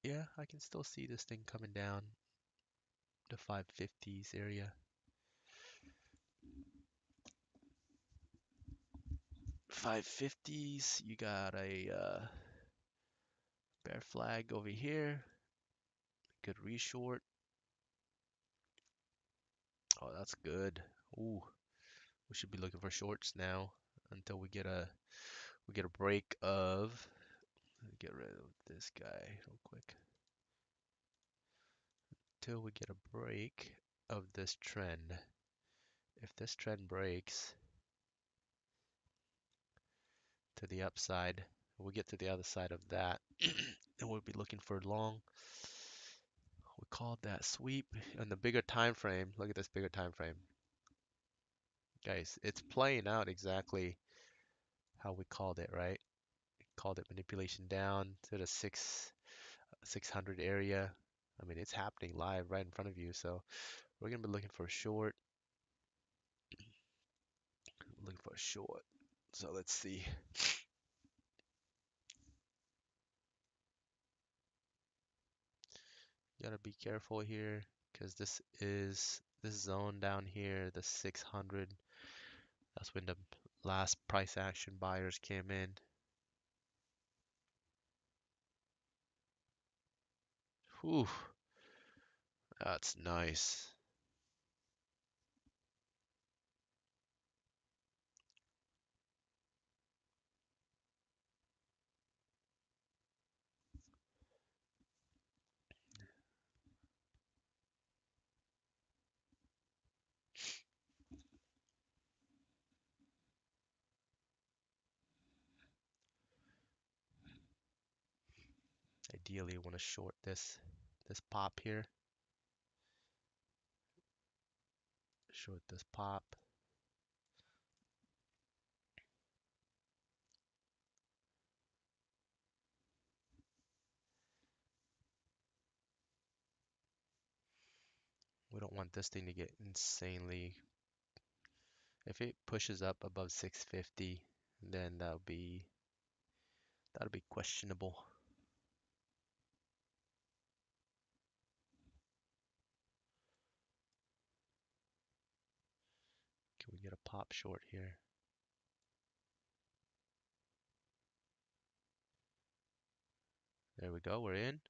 S1: Yeah, I can still see this thing coming down the 550s area. 550s, you got a bear flag over here. Good reshort. Oh, that's good. Ooh, we should be looking for shorts now until we get a break of. Get rid of this guy real quick. Till we get a break of this trend. If this trend breaks to the upside, we get to the other side of that, then we'll be looking for long. We called that sweep on the bigger time frame. Look at this bigger time frame. Guys, it's playing out exactly how we called it, right? Called it manipulation down to the 600 area. I mean, it's happening live right in front of you. So we're gonna be looking for a short. Looking for a short. So let's see. You gotta be careful here because this zone down here, the 600. That's when the last price action buyers came in. Whew, that's nice. Ideally, you want to short this pop here. Short this pop. want this thing to get insanely. If it pushes up above 650, then that'll be questionable. Can we get a pop short here? There we go, we're in.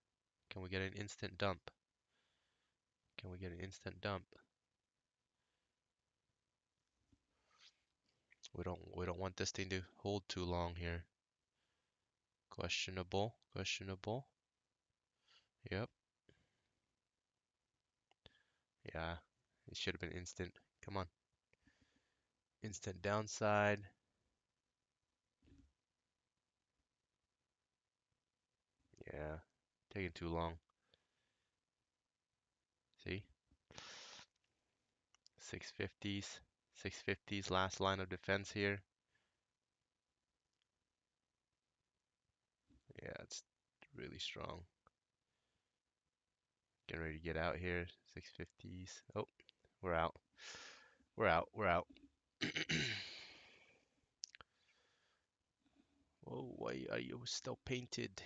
S1: Can we get an instant dump? Can we get an instant dump? We don't want this thing to hold too long here. Questionable, questionable. Yep. Yeah, it should have been instant. Come on. Instant downside. Yeah, taking too long. See? 650s. 650s, last line of defense here. Yeah, it's really strong. Getting ready to get out here. 650s. Oh, we're out. We're out. We're out. Whoa, why are you still painted?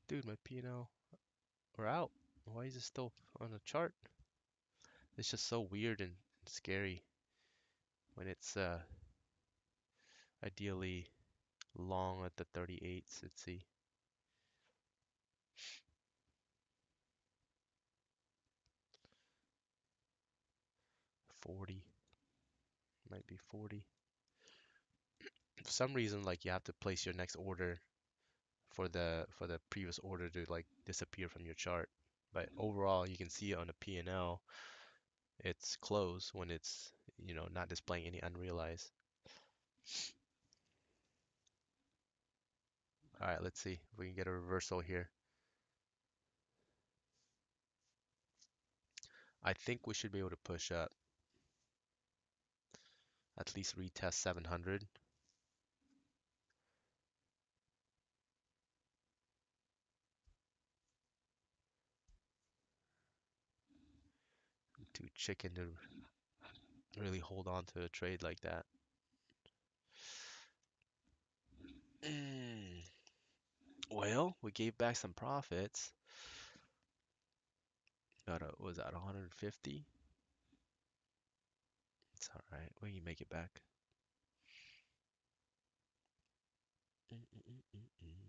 S1: Dude, my P&L. We're out. Why is it still on the chart? It's just so weird and scary when it's ideally long at the 38s. Let's see. 40. Might be 40. For some reason, like you have to place your next order for the previous order to like disappear from your chart. But overall, you can see on the P&L, it's close when it's, not displaying any unrealized. All right, let's see if we can get a reversal here. I think we should be able to push up, at least retest 700. Too chicken to really hold on to a trade like that. Mm. Well, we gave back some profits. Was that 150? It's all right. We can make it back. Mm -mm -mm -mm -mm.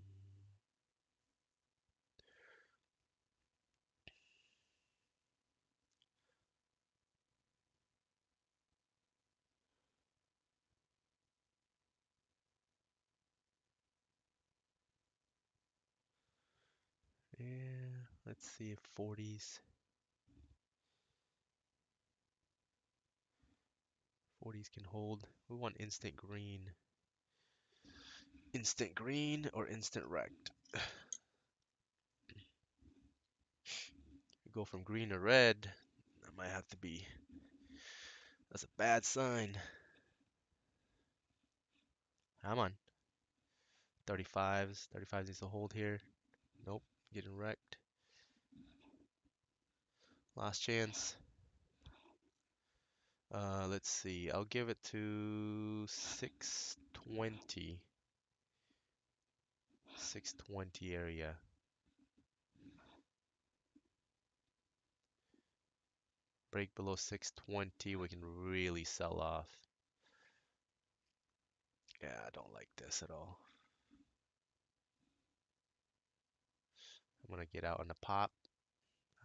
S1: Yeah, let's see if 40s 40s can hold. We want instant green. Instant green or instant rect. Go from green to red. That might have to be. That's a bad sign. Come on. 35s. 35s needs to hold here. Nope. Getting wrecked. Last chance. Let's see. I'll give it to 620. 620 area. Break below 620, we can really sell off. Yeah, I don't like this at all. I'm gonna get out on the pop.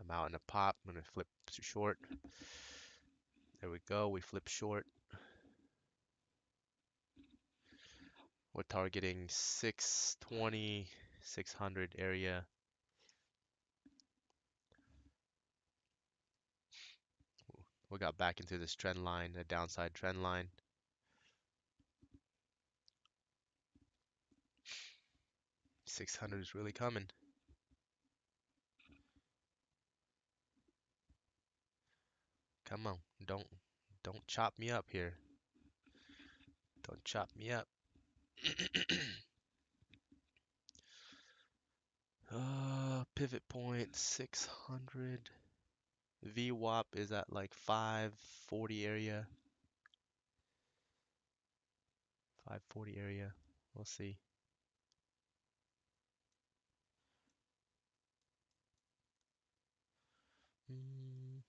S1: I'm out on the pop. I'm gonna flip short. There we go. We flip short. We're targeting 620, 600 area. We got back into this trend line, the downside trend line. $600 is really coming. Come on, don't chop me up here. Don't chop me up. Pivot point 600. VWAP is at like 540 area. 540 area. We'll see. Can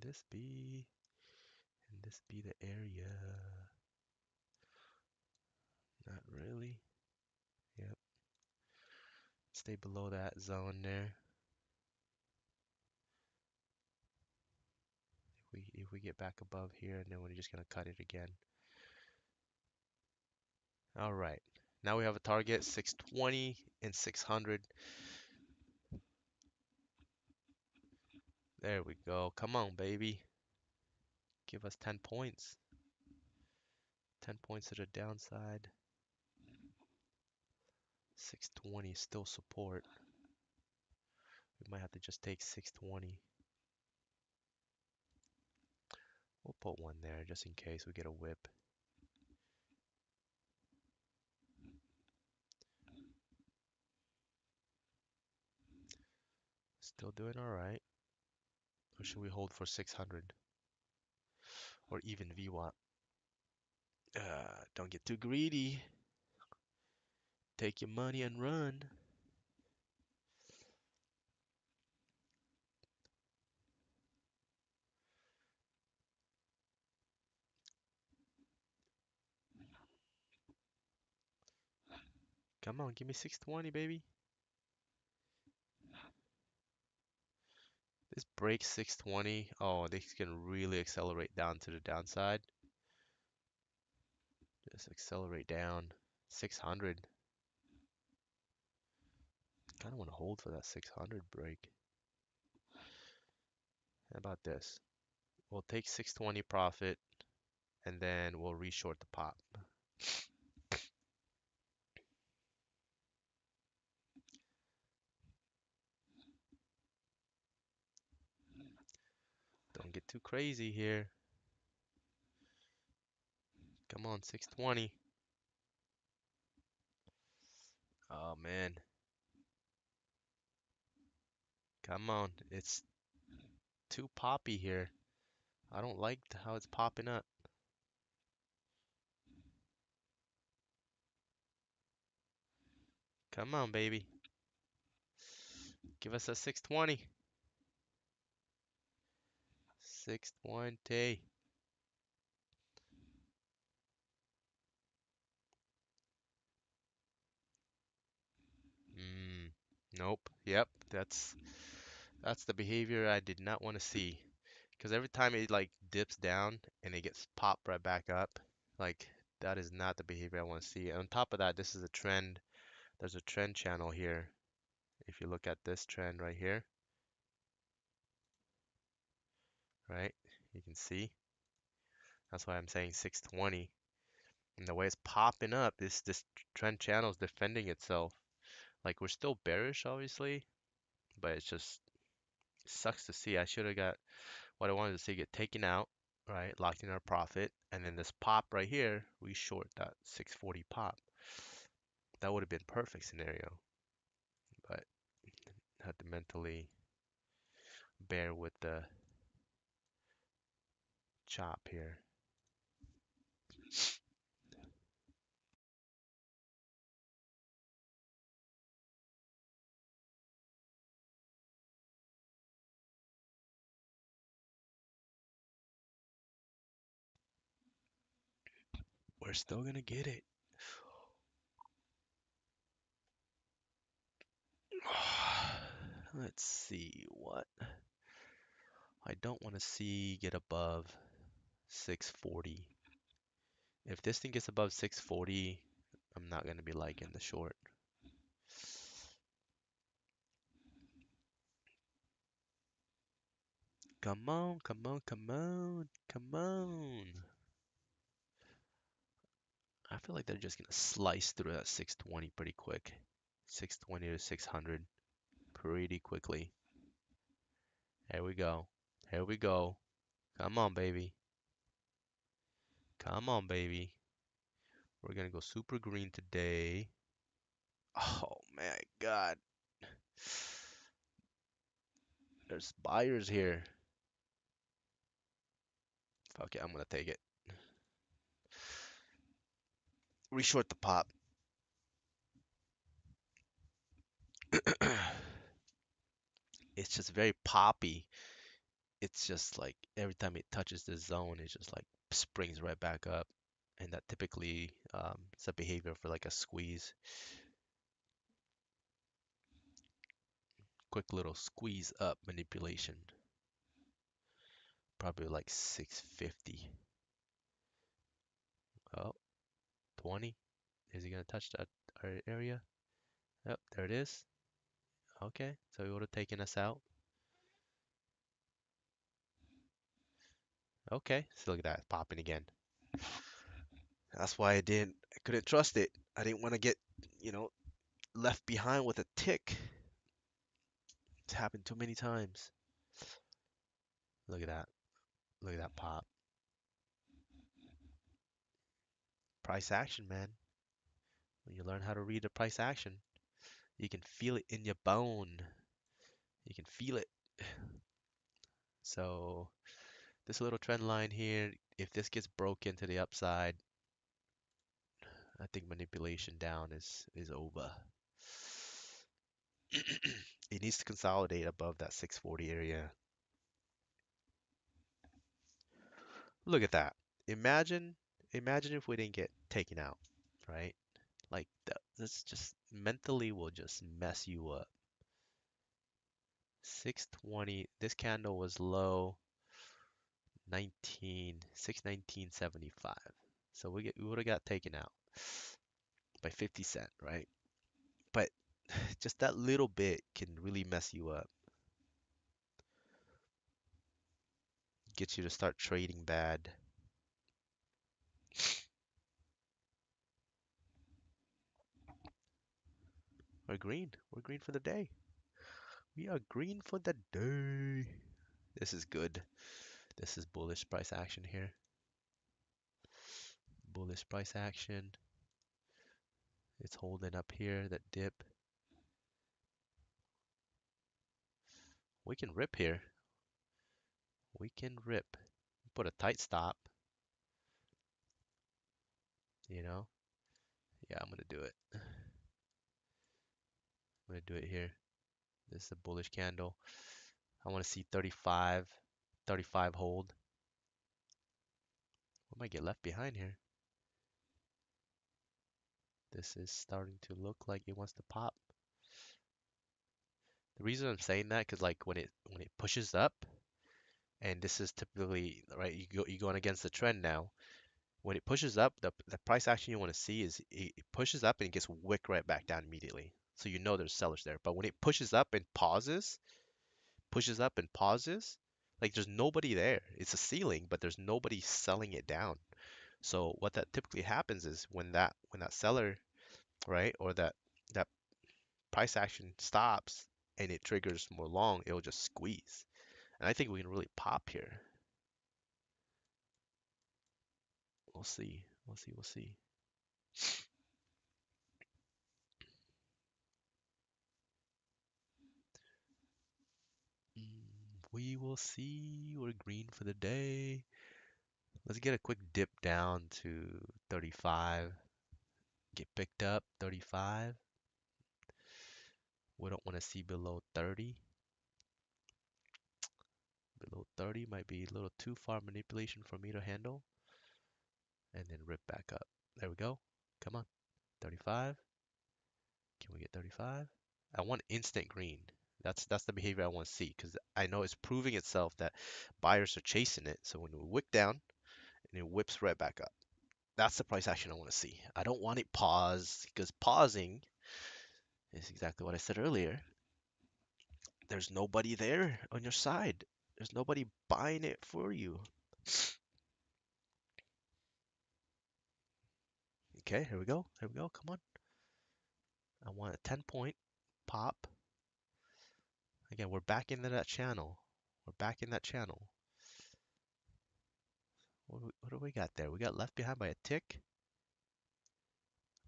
S1: this be? Can this be the area? Not really. Yep. Stay below that zone there. If we get back above here, and then we're just gonna cut it again. All right. Now we have a target 620 and 600. There we go. Come on, baby. Give us 10 points. 10 points to the downside. 620 still support. We might have to just take 620. We'll put one there just in case we get a whip. Still doing all right. Or should we hold for 600? Or even VWAP? Don't get too greedy. Take your money and run. Come on, give me 620, baby. This break 620. Oh, this can really accelerate down to the downside. Just accelerate down. 600. Kind of want to hold for that 600 break. How about this? We'll take 620 profit and then we'll reshort the pop. Don't get too crazy here. Come on, 620. Oh man. Come on. It's too poppy here. I don't like how it's popping up. Come on, baby. Give us a 620. 620. Nope. Yep. That's the behavior I did not want to see. Because every time it like dips down and it gets popped right back up, like that is not the behavior I want to see. On top of that, this is a trend. There's a trend channel here. If you look at this trend right here, right? You can see. That's why I'm saying 620. And the way it's popping up, this trend channel is defending itself. Like we're still bearish, obviously, but it's just sucks to see. I should have got what I wanted to see get taken out, right? Locked in our profit, and then this pop right here, we short that 640 pop. That would have been perfect scenario, but had to mentally bear with the chop here. We're still gonna get it. Let's see what I don't want to see get above 640. If this thing gets above 640, I'm not gonna be liking the short. Come on, come on, come on, come on. I feel like they're just gonna slice through that 620 pretty quick. 620 to 600 pretty quickly. Here we go. Here we go. Come on, baby. Come on, baby. We're gonna go super green today. Oh My God, there's buyers here. Fuck it, I'm gonna take it. Reshort the pop. It's just very poppy. It's just like every time it touches the zone, it just like springs right back up. And that typically is a behavior for like a squeeze. Quick little squeeze up manipulation. Probably like 650. Oh, 20. Is he gonna touch that area? Yep, there it is. Okay, so he would have taken us out. Okay, so look at that, popping again. That's why I couldn't trust it. I didn't want to get, you know, left behind with a tick. It's happened too many times. Look at that. Look at that pop. Price action, man. When you learn how to read the price action, you can feel it in your bone. You can feel it. So this little trend line here, if this gets broken to the upside, I think manipulation down is over. It needs to consolidate above that 640 area. Look at that. Imagine, imagine if we didn't get taken out, right? Like this just mentally will just mess you up. 620. This candle was low 619.75. So we would have got taken out by 50 cent, right? But just that little bit can really mess you up. Get you to start trading bad. We're green. We're green for the day. We are green for the day. This is good. This is bullish price action here. Bullish price action. It's holding up here, that dip. We can rip here. We can rip. Put a tight stop, you know? Yeah, I'm gonna do it. I'm gonna do it here. This is a bullish candle. I want to see 35, 35 hold. We might get left behind here. This is starting to look like it wants to pop. The reason I'm saying that, because like when it pushes up, and this is typically right, you're going against the trend now. When it pushes up, the price action you want to see is it pushes up and it gets wicked right back down immediately. So you know there's sellers there. But when it pushes up and pauses, like there's nobody there. It's a ceiling, but there's nobody selling it down. So what that typically happens is when that seller, right, or that price action stops and it triggers more long, it'll just squeeze. And I think we can really pop here. We'll see. We'll see. We'll see. We will see. We're green for the day. Let's get a quick dip down to 35. Get picked up 35. We don't want to see below 30. Below 30 might be a little too far manipulation for me to handle. And then rip back up. There we go. Come on. 35. Can we get 35? I want instant green. That's the behavior I want to see because I know it's proving itself that buyers are chasing it. So when we wick down and it whips right back up, that's the price action I want to see. I don't want it pause because pausing is exactly what I said earlier. There's nobody there on your side. There's nobody buying it for you. Okay, here we go. Here we go. Come on. I want a 10-point pop. Again, we're back into that channel. We're back in that channel. What do we got there? We got left behind by a tick.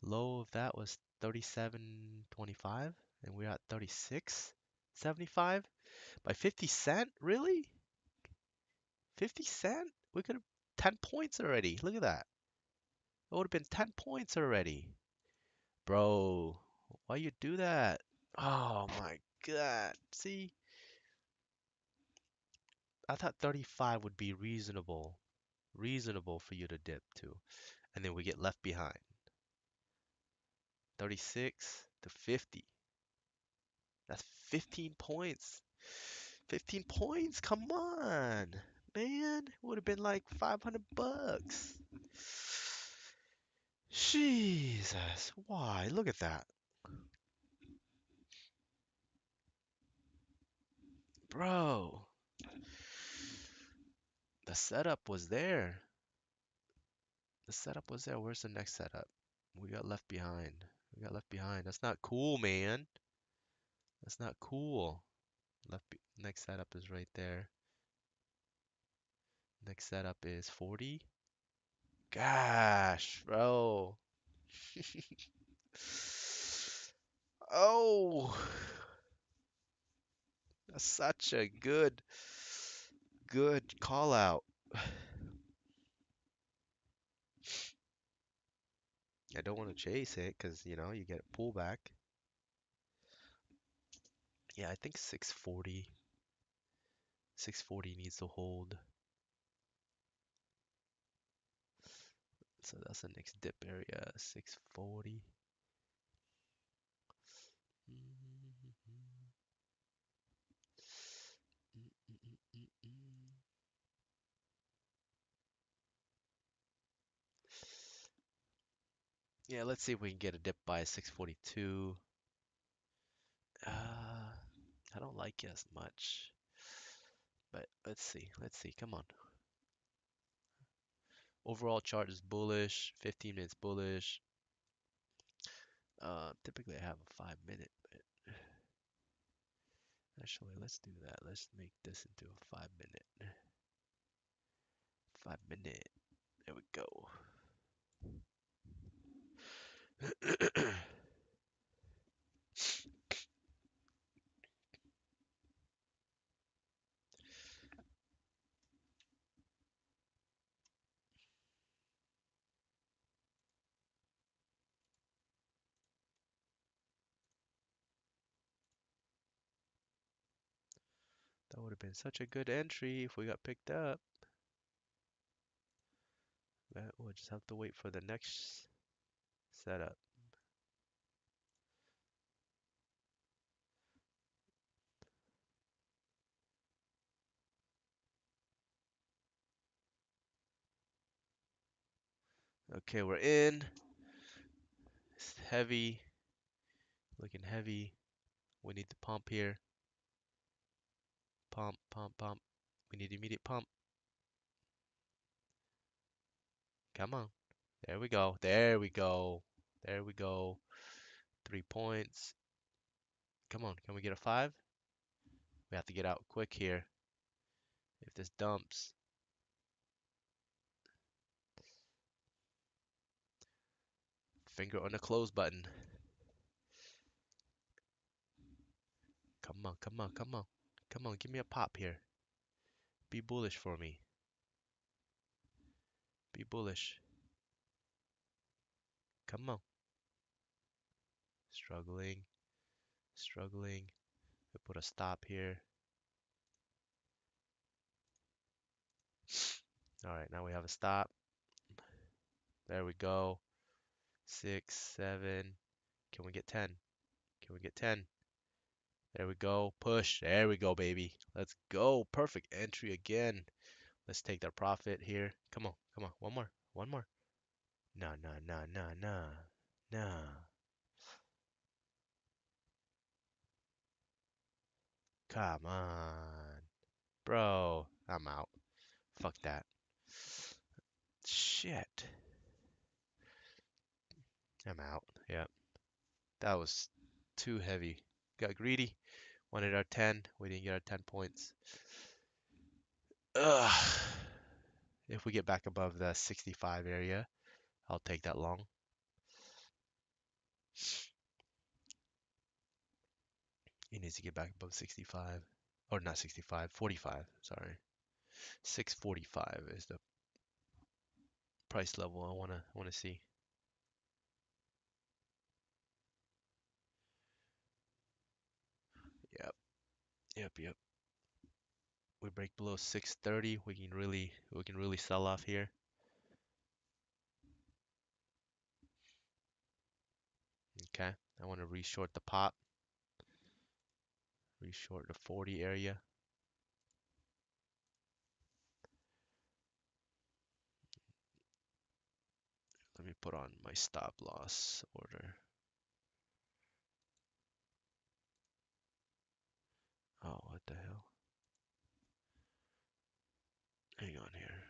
S1: Low of that was 37.25 and we're at 36.75 by 50 cent? Really? 50 cent? We could have 10 points already. Look at that. It would have been 10 points already. Bro, why you do that? Oh my God. See, I thought 35 would be reasonable for you to dip to. And then we get left behind. 36 to 50. That's 15 points. 15 points? Come on, man. It would have been like 500 bucks. Jesus, why? Look at that. Bro, the setup was there. The setup was there. Where's the next setup? We got left behind. We got left behind. That's not cool, man. That's not cool. Next setup is right there. Next setup is 40. Gosh, bro. Oh, that's such a good call out. I don't want to chase it because, you get a pullback. Yeah, I think 640. 640 needs to hold. So that's the next dip area, 640. Yeah, let's see if we can get a dip by 642. I don't like it as much, but let's see. Let's see. Come on. Overall chart is bullish. 15 minutes bullish. Typically I have a 5 minute, but actually let's do that. Let's make this into a 5 minute. 5 minute. There we go. That would have been such a good entry if we got picked up. But we'll just have to wait for the next setup. Okay, we're in. It's heavy. Looking heavy. We need to pump here. Pump, pump, pump. We need immediate pump. Come on. There we go. There we go. There we go. 3 points. Come on. Can we get a 5? We have to get out quick here. If this dumps. Finger on the close button. Come on, come on, come on. Come on, give me a pop here. Be bullish for me. Be bullish. Come on. Struggling. Struggling. We put a stop here. Alright, now we have a stop. There we go. 6, 7. Can we get 10? Can we get 10? There we go. Push. There we go, baby. Let's go. Perfect entry again. Let's take that profit here. Come on. Come on. One more. One more. No, no, no, no, no. No. Come on. Bro, I'm out. Fuck that. Shit. I'm out. Yep. That was too heavy. Got greedy. Wanted our 10. We didn't get our 10 points. Ugh. If we get back above the 65 area, I'll take that long. He needs to get back above 65. Or not 65, 45, sorry. 645 is the price level I wanna see. Yep, yep. We break below 630, we can really sell off here. Okay. I want to reshort the pop, reshort the 40 area. Let me put on my stop loss order. Oh, what the hell? Hang on here.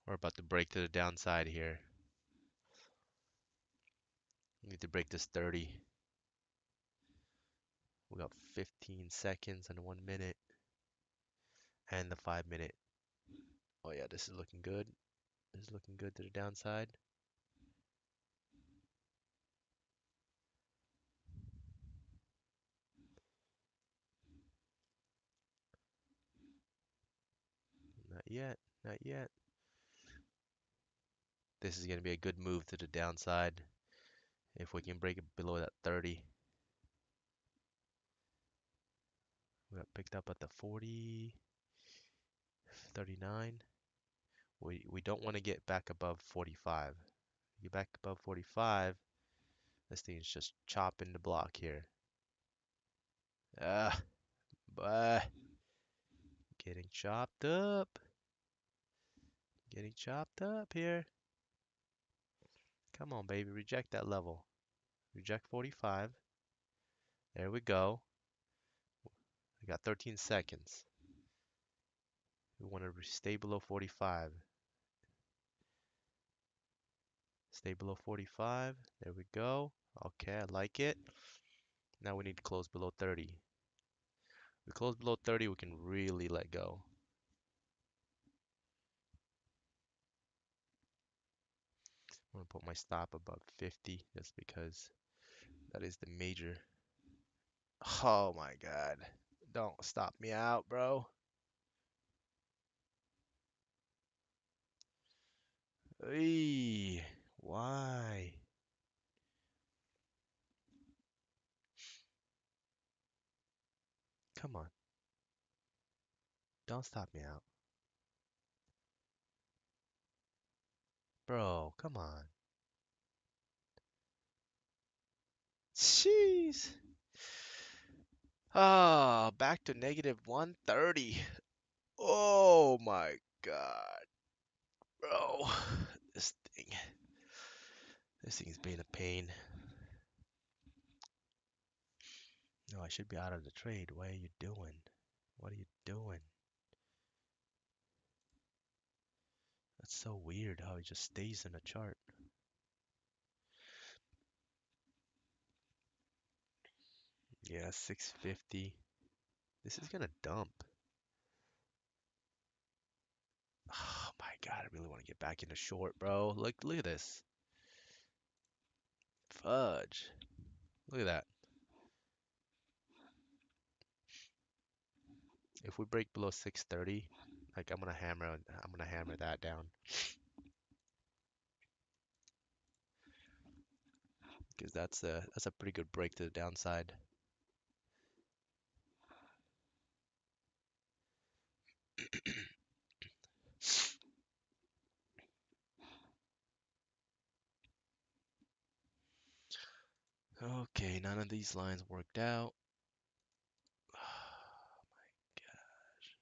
S1: We're about to break to the downside here. We need to break this 30. We got 15 seconds and 1 minute and the 5 minute. Oh yeah, this is looking good. This is looking good to the downside. Not yet, not yet. This is going to be a good move to the downside if we can break it below that 30. We got picked up at the 40, 39. We don't want to get back above 45. Get back above 45, this thing is just chopping the block here. Ah, but getting chopped up. Getting chopped up here. Come on, baby, reject that level. Reject 45. There we go. We got 13 seconds. We want to stay below 45. Stay below 45. There we go. Okay, I like it. Now we need to close below 30. We close below 30, we can really let go. I'm gonna put my stop above 50 just because that is the major. Oh my God. Don't stop me out, bro. Eee, why? Come on. Don't stop me out. Bro, come on. Jeez. Ah, back to negative 130. Oh my God, bro. This thing. This thing's being a pain. No, I should be out of the trade. What are you doing? What are you doing? That's so weird how it just stays in a chart. Yeah, 650. This is gonna dump. Oh my God, I really want to get back into short, bro. Look at this. Fudge. Look at that. If we break below 630, like I'm gonna hammer that down. Because that's a pretty good break to the downside. Okay, none of these lines worked out. Oh my gosh.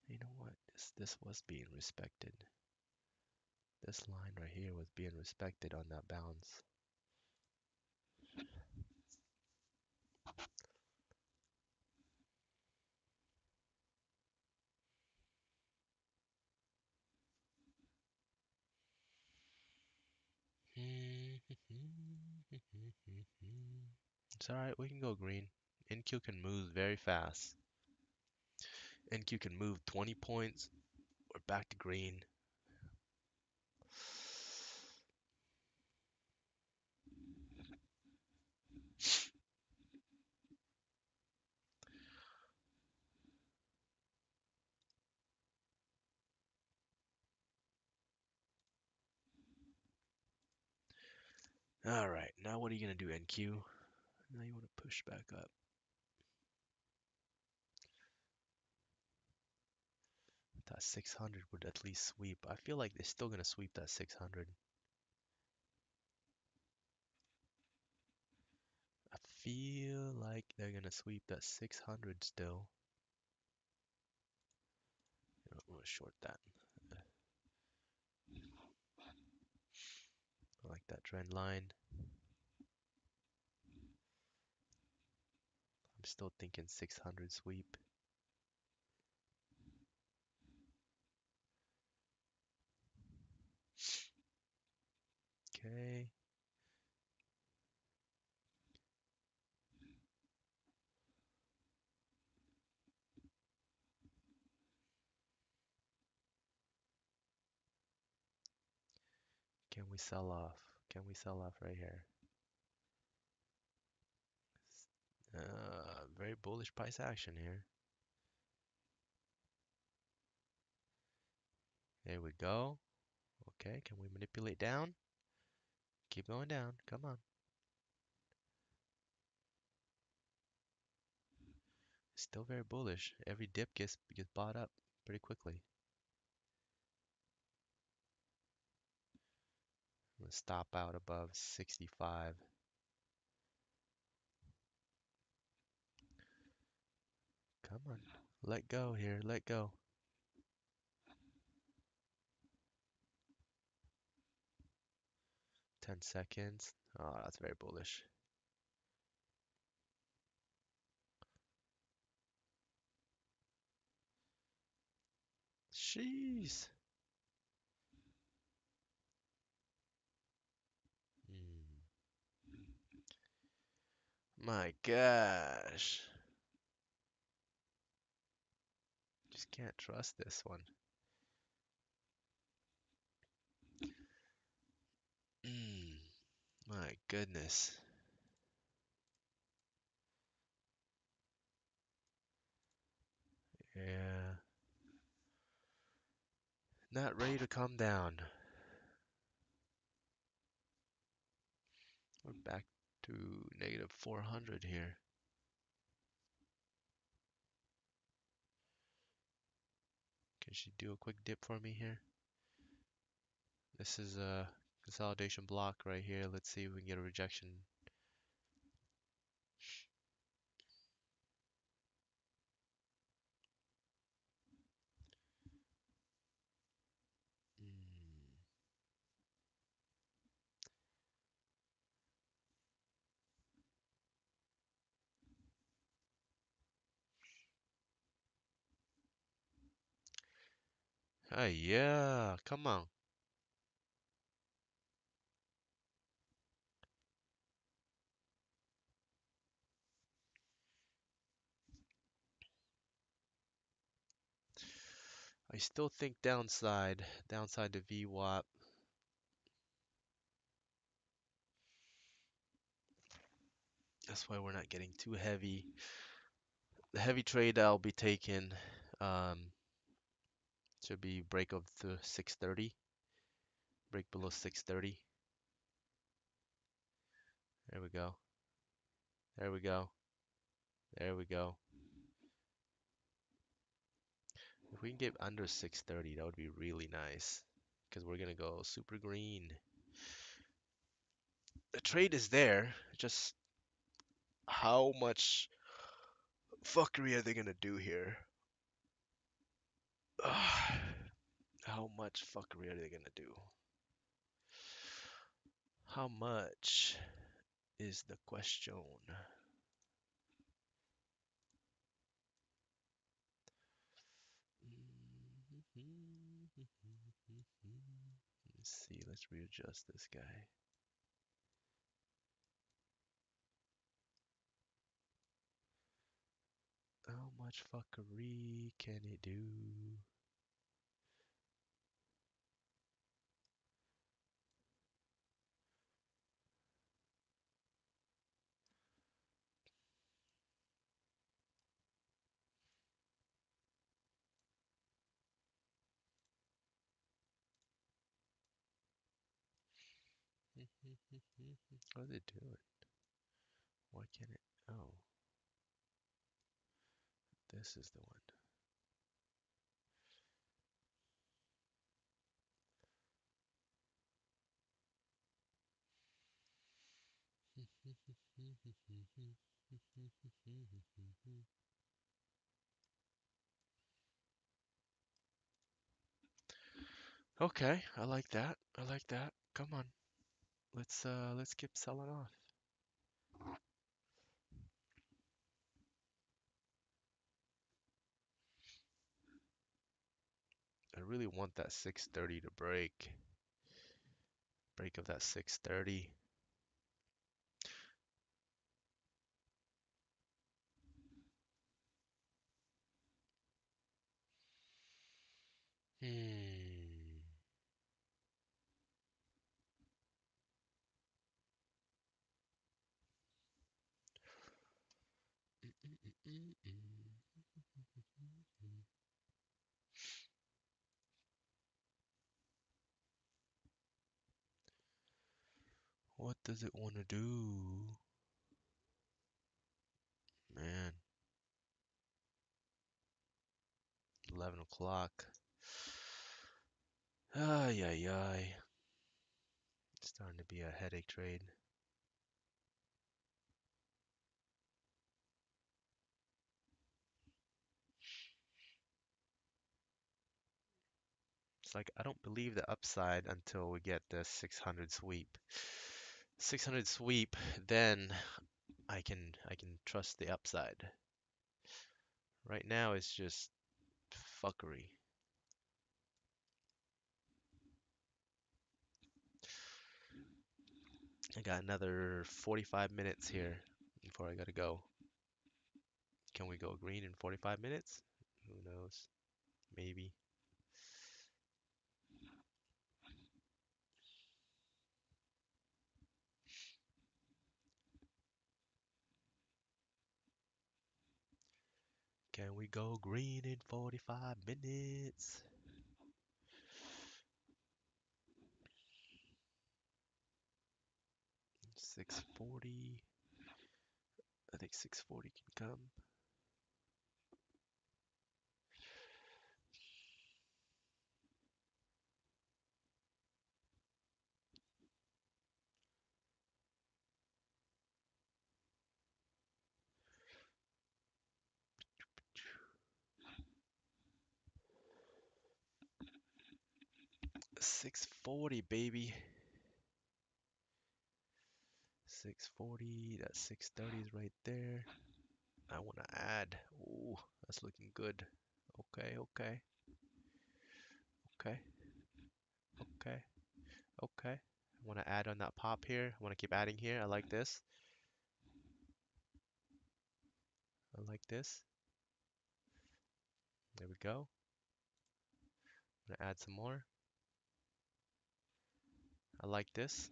S1: You know what? This was being respected. This line right here was being respected on that bounce. It's alright, we can go green. NQ can move very fast. NQ can move 20 points We're back to green. All right, now what are you gonna do, NQ? Now you want to push back up. That 600 would at least sweep. I feel like they're still gonna sweep that 600. I feel like they're gonna sweep that 600 still. I'm gonna short that. I like that trend line. I'm still thinking 600 sweep. Okay. Can we sell off? Can we sell off right here? Very bullish price action here. There we go. Okay, can we manipulate down? Keep going down. Come on. Still very bullish. Every dip gets bought up pretty quickly. I'm gonna stop out above 65. Come on. Let go here. Let go. 10 seconds. Oh, that's very bullish. Jeez. My gosh. Just can't trust this one. My goodness. Yeah. Not ready to come down. We're back to negative 400 here. Can she do a quick dip for me here? This is a consolidation block right here. Let's see if we can get a rejection. Hey, yeah, come on. I still think downside to VWAP. That's why we're not getting too heavy. The heavy trade I'll be taking should be break of the 630. Break below 630. There we go. There we go. There we go. If we can get under 630, that would be really nice. Because we're gonna go super green. The trade is there. Just how much fuckery are they gonna do here? How much fuckery are they gonna do? How much is the question? Let's see, let's readjust this guy. How much fuckery can it do? What is it doing? Why can't it? Oh, this is the one. Okay, I like that. I like that. Come on. Let's keep selling off. I really want that 630 to break. Break of that 630. Hmm. What does it want to do? Man, 11 o'clock. Ay, ay, ay. It's starting to be a headache trade. It's like I don't believe the upside until we get the 600 sweep. 600 sweep, then I can trust the upside. Right now it's just fuckery. I got another 45 minutes here before I gotta go. Can we go green in 45 minutes? Who knows? Maybe. Can we go green in 45 minutes? 640. I think 640 can come. 640, baby. 640. That 630 is right there. I want to add. Ooh, that's looking good. Okay, okay, okay, okay, okay. I want to add on that pop here. I want to keep adding here. I like this. I like this. There we go. I'm gonna add some more. I like this.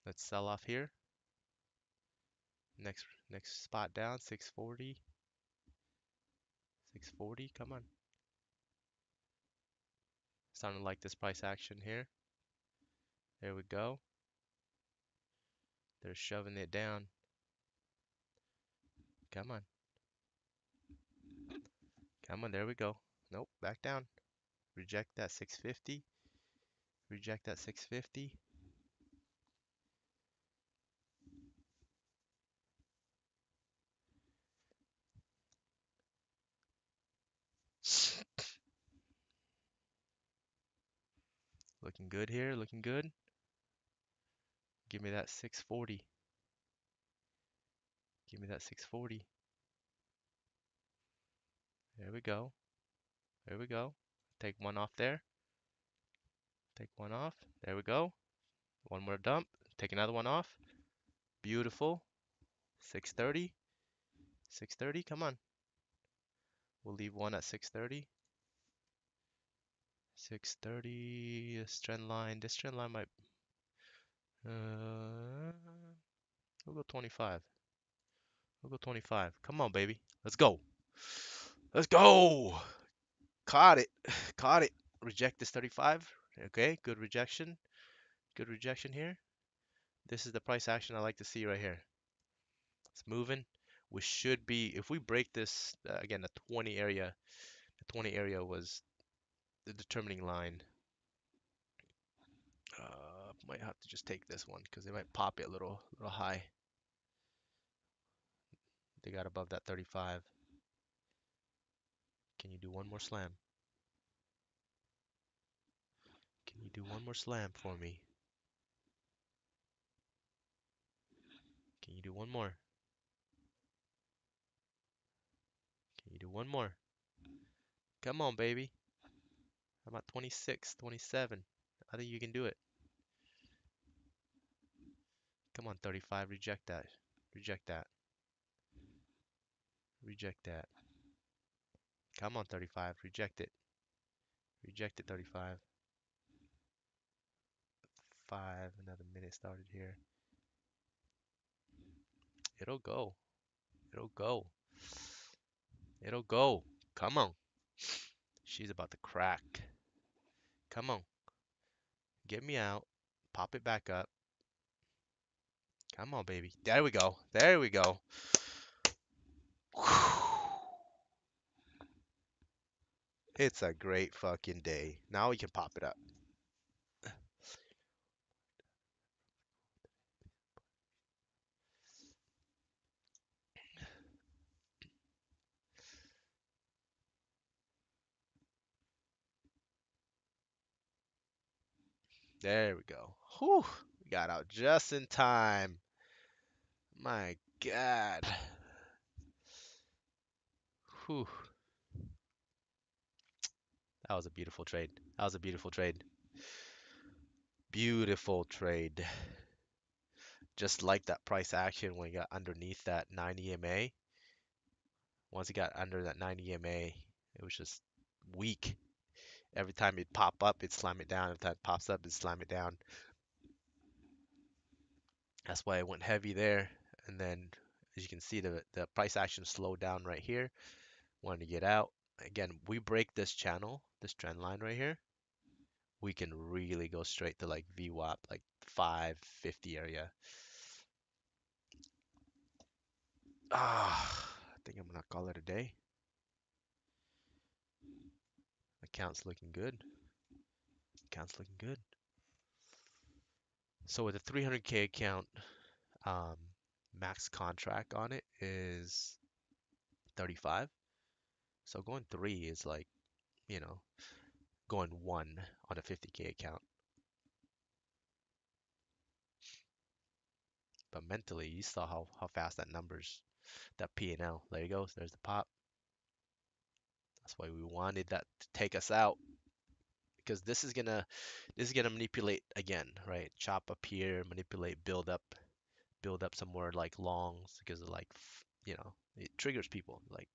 S1: Let's sell off here. Next spot down, 640. 640, come on. Starting to like this price action here. There we go. They're shoving it down. Come on. Come on, there we go. Nope, back down. Reject that 650. Reject that 650. Looking good here, looking good. Give me that 640. Give me that 640. There we go. There we go. Take one off there. Take one off. There we go. One more dump. Take another one off. Beautiful. 630. 630. Come on. We'll leave one at 630. 630. This trend line. This trend line might. Uh, we'll go 25. We'll go 25. Come on, baby. Let's go. Let's go. Caught it. Caught it. Reject this 35. Okay, good rejection. Good rejection here. This is the price action I like to see right here. It's moving. We should be, if we break this, again, the 20 area was the determining line. Might have to just take this one because they might pop it a little high. They got above that 35. Can you do one more slam? Can you do one more slam for me? Can you do one more? Can you do one more? Come on, baby. I'm at 26, 27. I think you can do it. Come on, 35. Reject that. Reject that. Reject that. Come on, 35. Reject it. Reject it, 35. 5. Another minute started here. It'll go. It'll go. It'll go. Come on. She's about to crack. Come on. Get me out. Pop it back up. Come on, baby. There we go. There we go. It's a great fucking day. Now we can pop it up. There we go. Whew. We got out just in time. My God. Whew. That was a beautiful trade. That was a beautiful trade. Beautiful trade. Just like that price action when he got underneath that 90 EMA. Once he got under that 90 EMA, it was just weak. Every time it pop up, it slam it down. Every time it pops up, it slam it down. That's why I went heavy there. And then, as you can see, the price action slowed down right here. Wanted to get out. Again, we break this channel, this trend line right here, we can really go straight to like VWAP, like 550 area. I think I'm gonna call it a day. Account's looking good. Account's looking good. So with a 300K account, um, max contract on it is 35. So going 3 is like, you know, going 1 on a 50K account. But mentally, you saw how fast that numbers, that P&L. There you go. There's the pop. That's why we wanted that to take us out. Because this is gonna manipulate again, right? Chop up here, manipulate, build up some more like longs because of like it triggers people. Like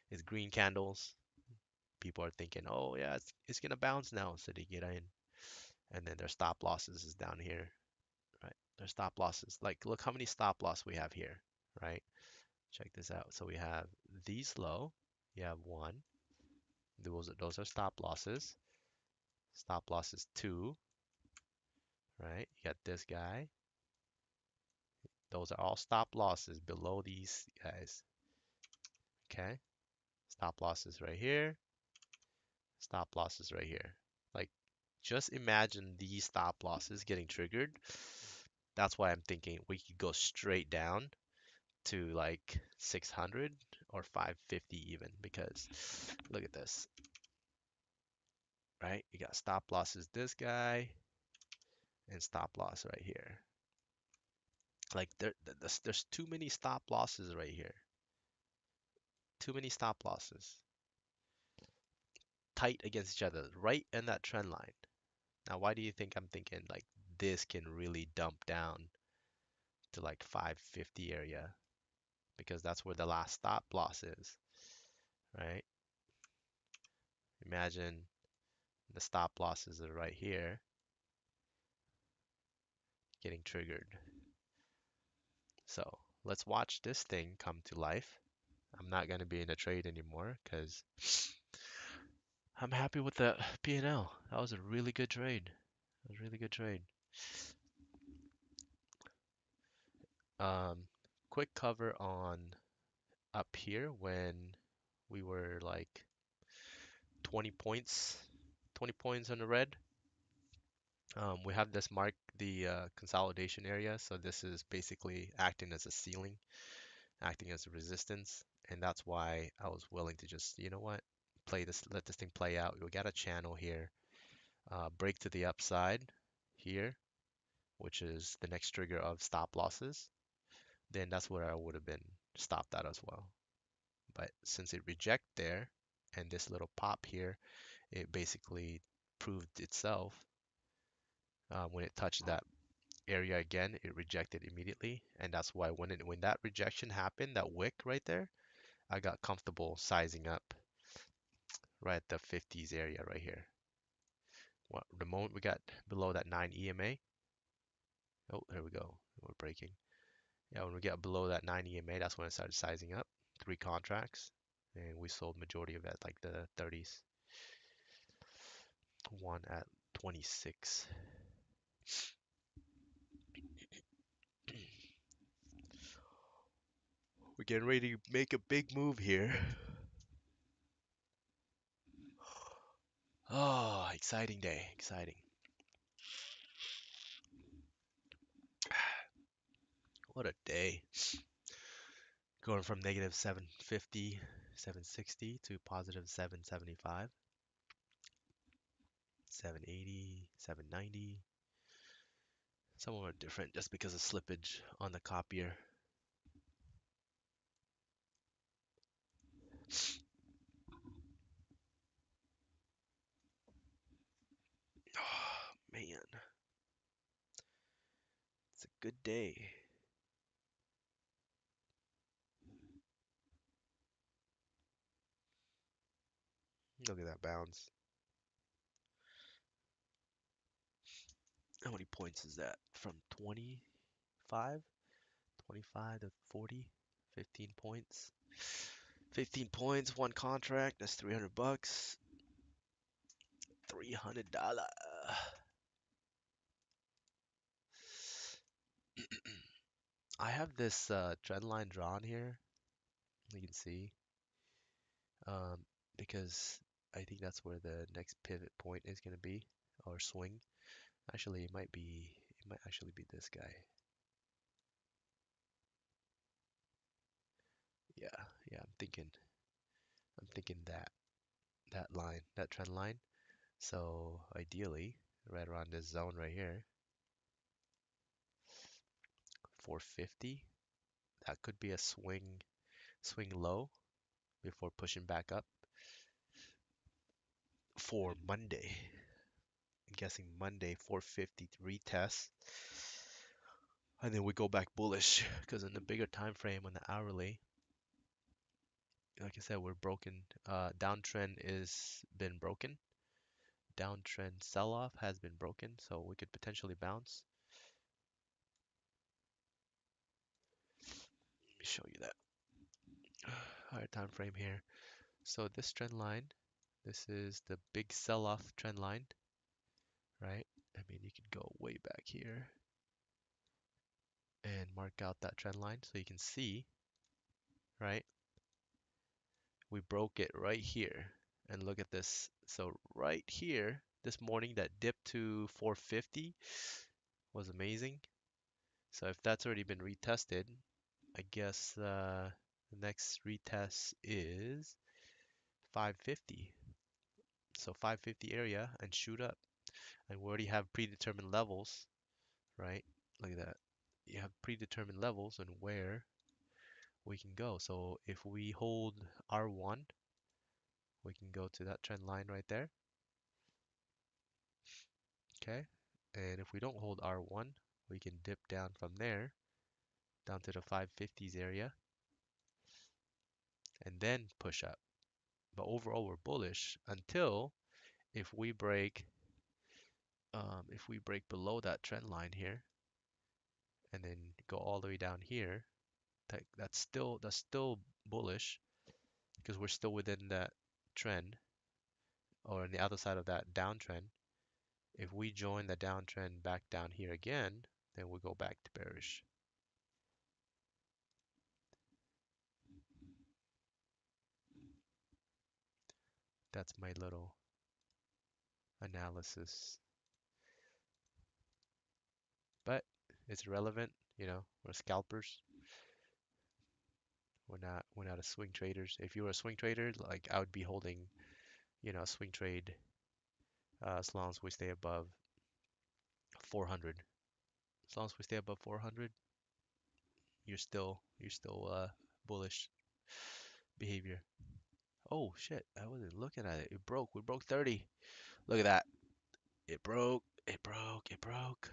S1: it's green candles. People are thinking, oh yeah, it's gonna bounce now, so they get in, and then their stop losses is down here, right? Their stop losses. Like look how many stop loss we have here, right? Check this out. So we have these low. You have one. Those are stop losses. Stop loss is two, right? You got this guy. Those are all stop losses below these guys. Okay. Stop losses right here. Stop losses right here. Like, just imagine these stop losses getting triggered. That's why I'm thinking we could go straight down to like 600 or 550 even because look at this, right? You got stop losses this guy and stop loss right here. Like there's too many stop losses right here. Too many stop losses. Tight against each other, right in that trend line. Now, why do you think I'm thinking like this can really dump down to like 550 area? Because that's where the last stop loss is, right? Imagine the stop losses are right here getting triggered. So let's watch this thing come to life. I'm not going to be in a trade anymore because I'm happy with that P&L. That was a really good trade. That was a really good trade. Um, quick cover on up here when we were like 20 points, 20 points on the red. We have this mark the consolidation area, so this is basically acting as a ceiling, acting as a resistance, and that's why I was willing to just, you know what, play this, let this thing play out. We got a channel here, break to the upside here, which is the next trigger of stop losses. Then that's where I would have been stopped at as well. But since it reject there, and this little pop here, it basically proved itself. When it touched that area again, it rejected immediately, and that's why when that rejection happened, that wick right there, I got comfortable sizing up right at the 50s area right here. Well, the moment we got below that 9 EMA, oh, there we go, we're breaking. Yeah, when we get below that 9 EMA, that's when I started sizing up. 3 contracts, and we sold majority of it like the 30s. One at 26. We're getting ready to make a big move here. Oh, exciting day, exciting. What a day. Going from negative 750, 760 to positive 775, 780, 790. Some of them are different just because of slippage on the copier. Oh, man, it's a good day. Look at that bounce. How many points is that? From 25? 25 to 40? 15 points. 15 points, 1 contract, that's 300 bucks. $300. I have this trend line drawn here. You can see. Um, because I think that's where the next pivot point is going to be, or swing. Actually, it might actually be this guy. Yeah, yeah, I'm thinking that line, that trend line. So ideally, right around this zone right here, 450, that could be a swing low before pushing back up for Monday. I'm guessing Monday 450 retest, and then we go back bullish because in the bigger time frame on the hourly, like I said, we're broken. Downtrend is been broken. Downtrend sell-off has been broken, so we could potentially bounce. Let me show you that higher time frame here. So this trend line, this is the big sell-off trend line, right? I mean, you could go way back here and mark out that trend line so you can see, right? We broke it right here. And look at this. So right here, this morning, that dip to 450 was amazing. So if that's already been retested, I guess the next retest is 550. So 550 area and shoot up. And we already have predetermined levels, right? Look at that. You have predetermined levels and where we can go. So if we hold R1, we can go to that trend line right there. Okay. And if we don't hold R1, we can dip down from there down to the 550s area and then push up. But overall, we're bullish until if we break below that trend line here and then go all the way down here, that's still bullish because we're still within that trend. or on the other side of that downtrend, if we join the downtrend back down here again, then we'll go back to bearish. That's my little analysis. But it's relevant, we're scalpers. We're not a swing traders. If you were a swing trader, like I would be holding, a swing trade as long as we stay above 400. As long as we stay above 400, you're still bullish behavior. Oh shit, I wasn't looking at it. It broke. We broke 30. Look at that. It broke. It broke. It broke.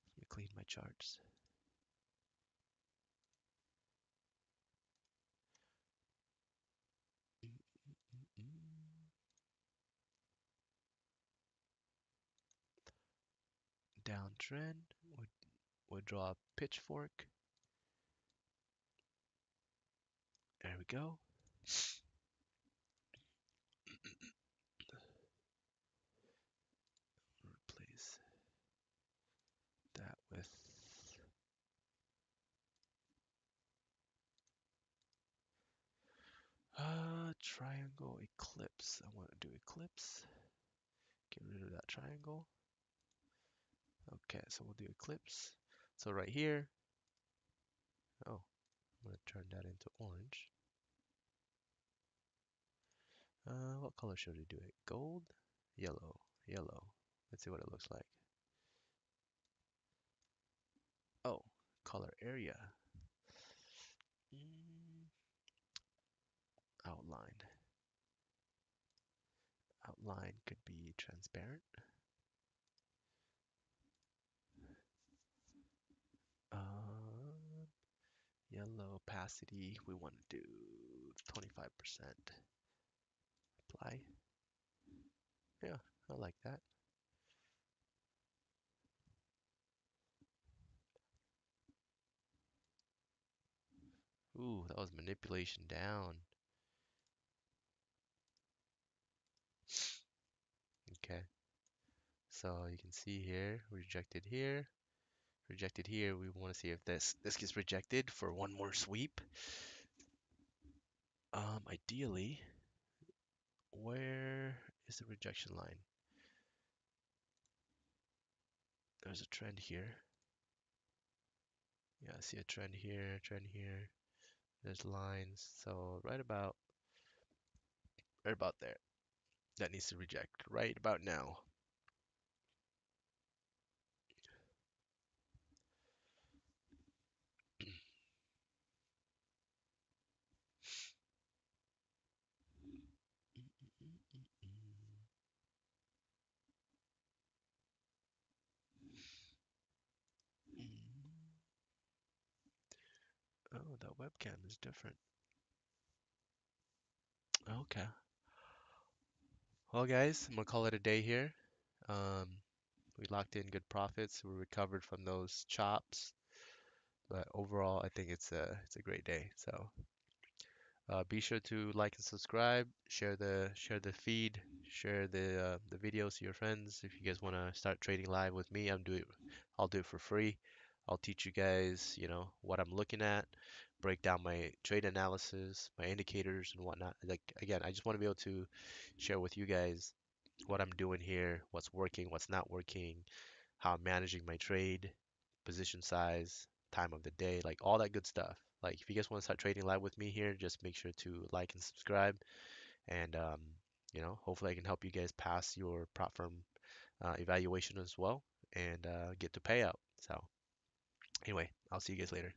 S1: Let me clean my charts. Downtrend. We'll draw a pitchfork. There we go. Replace that with triangle eclipse. I want to do eclipse. Get rid of that triangle. Okay, so we'll do eclipse. So right here, oh, I'm going to turn that into orange. What color should we do it? Gold? Yellow. Yellow. Let's see what it looks like. Oh, color area. Outline. Outline could be transparent. Yellow opacity, we want to do 25%. Apply. Yeah, I like that. Ooh, that was manipulation down. Okay, so you can see here, rejected here, rejected here. We want to see if this gets rejected for one more sweep. Ideally, where is the rejection line? There's a trend here. Yeah, I see a trend here, trend here. There's lines, so right about there. That needs to reject right about now. Oh, that webcam is different. Okay. Well, guys, I'm gonna call it a day here. Um, we locked in good profits. We recovered from those chops, but overall, I think it's a great day. So be sure to like and subscribe. Share the feed. Share the videos to your friends. If you guys want to start trading live with me, I'll do it for free. I'll teach you guys, what I'm looking at, break down my trade analysis, my indicators and whatnot. Like again, I just want to be able to share with you guys what I'm doing here, what's working, what's not working, how I'm managing my trade, position size, time of the day, like all that good stuff. Like if you guys want to start trading live with me here, just make sure to like and subscribe, and hopefully I can help you guys pass your prop firm evaluation as well and get to payout. So anyway, I'll see you guys later.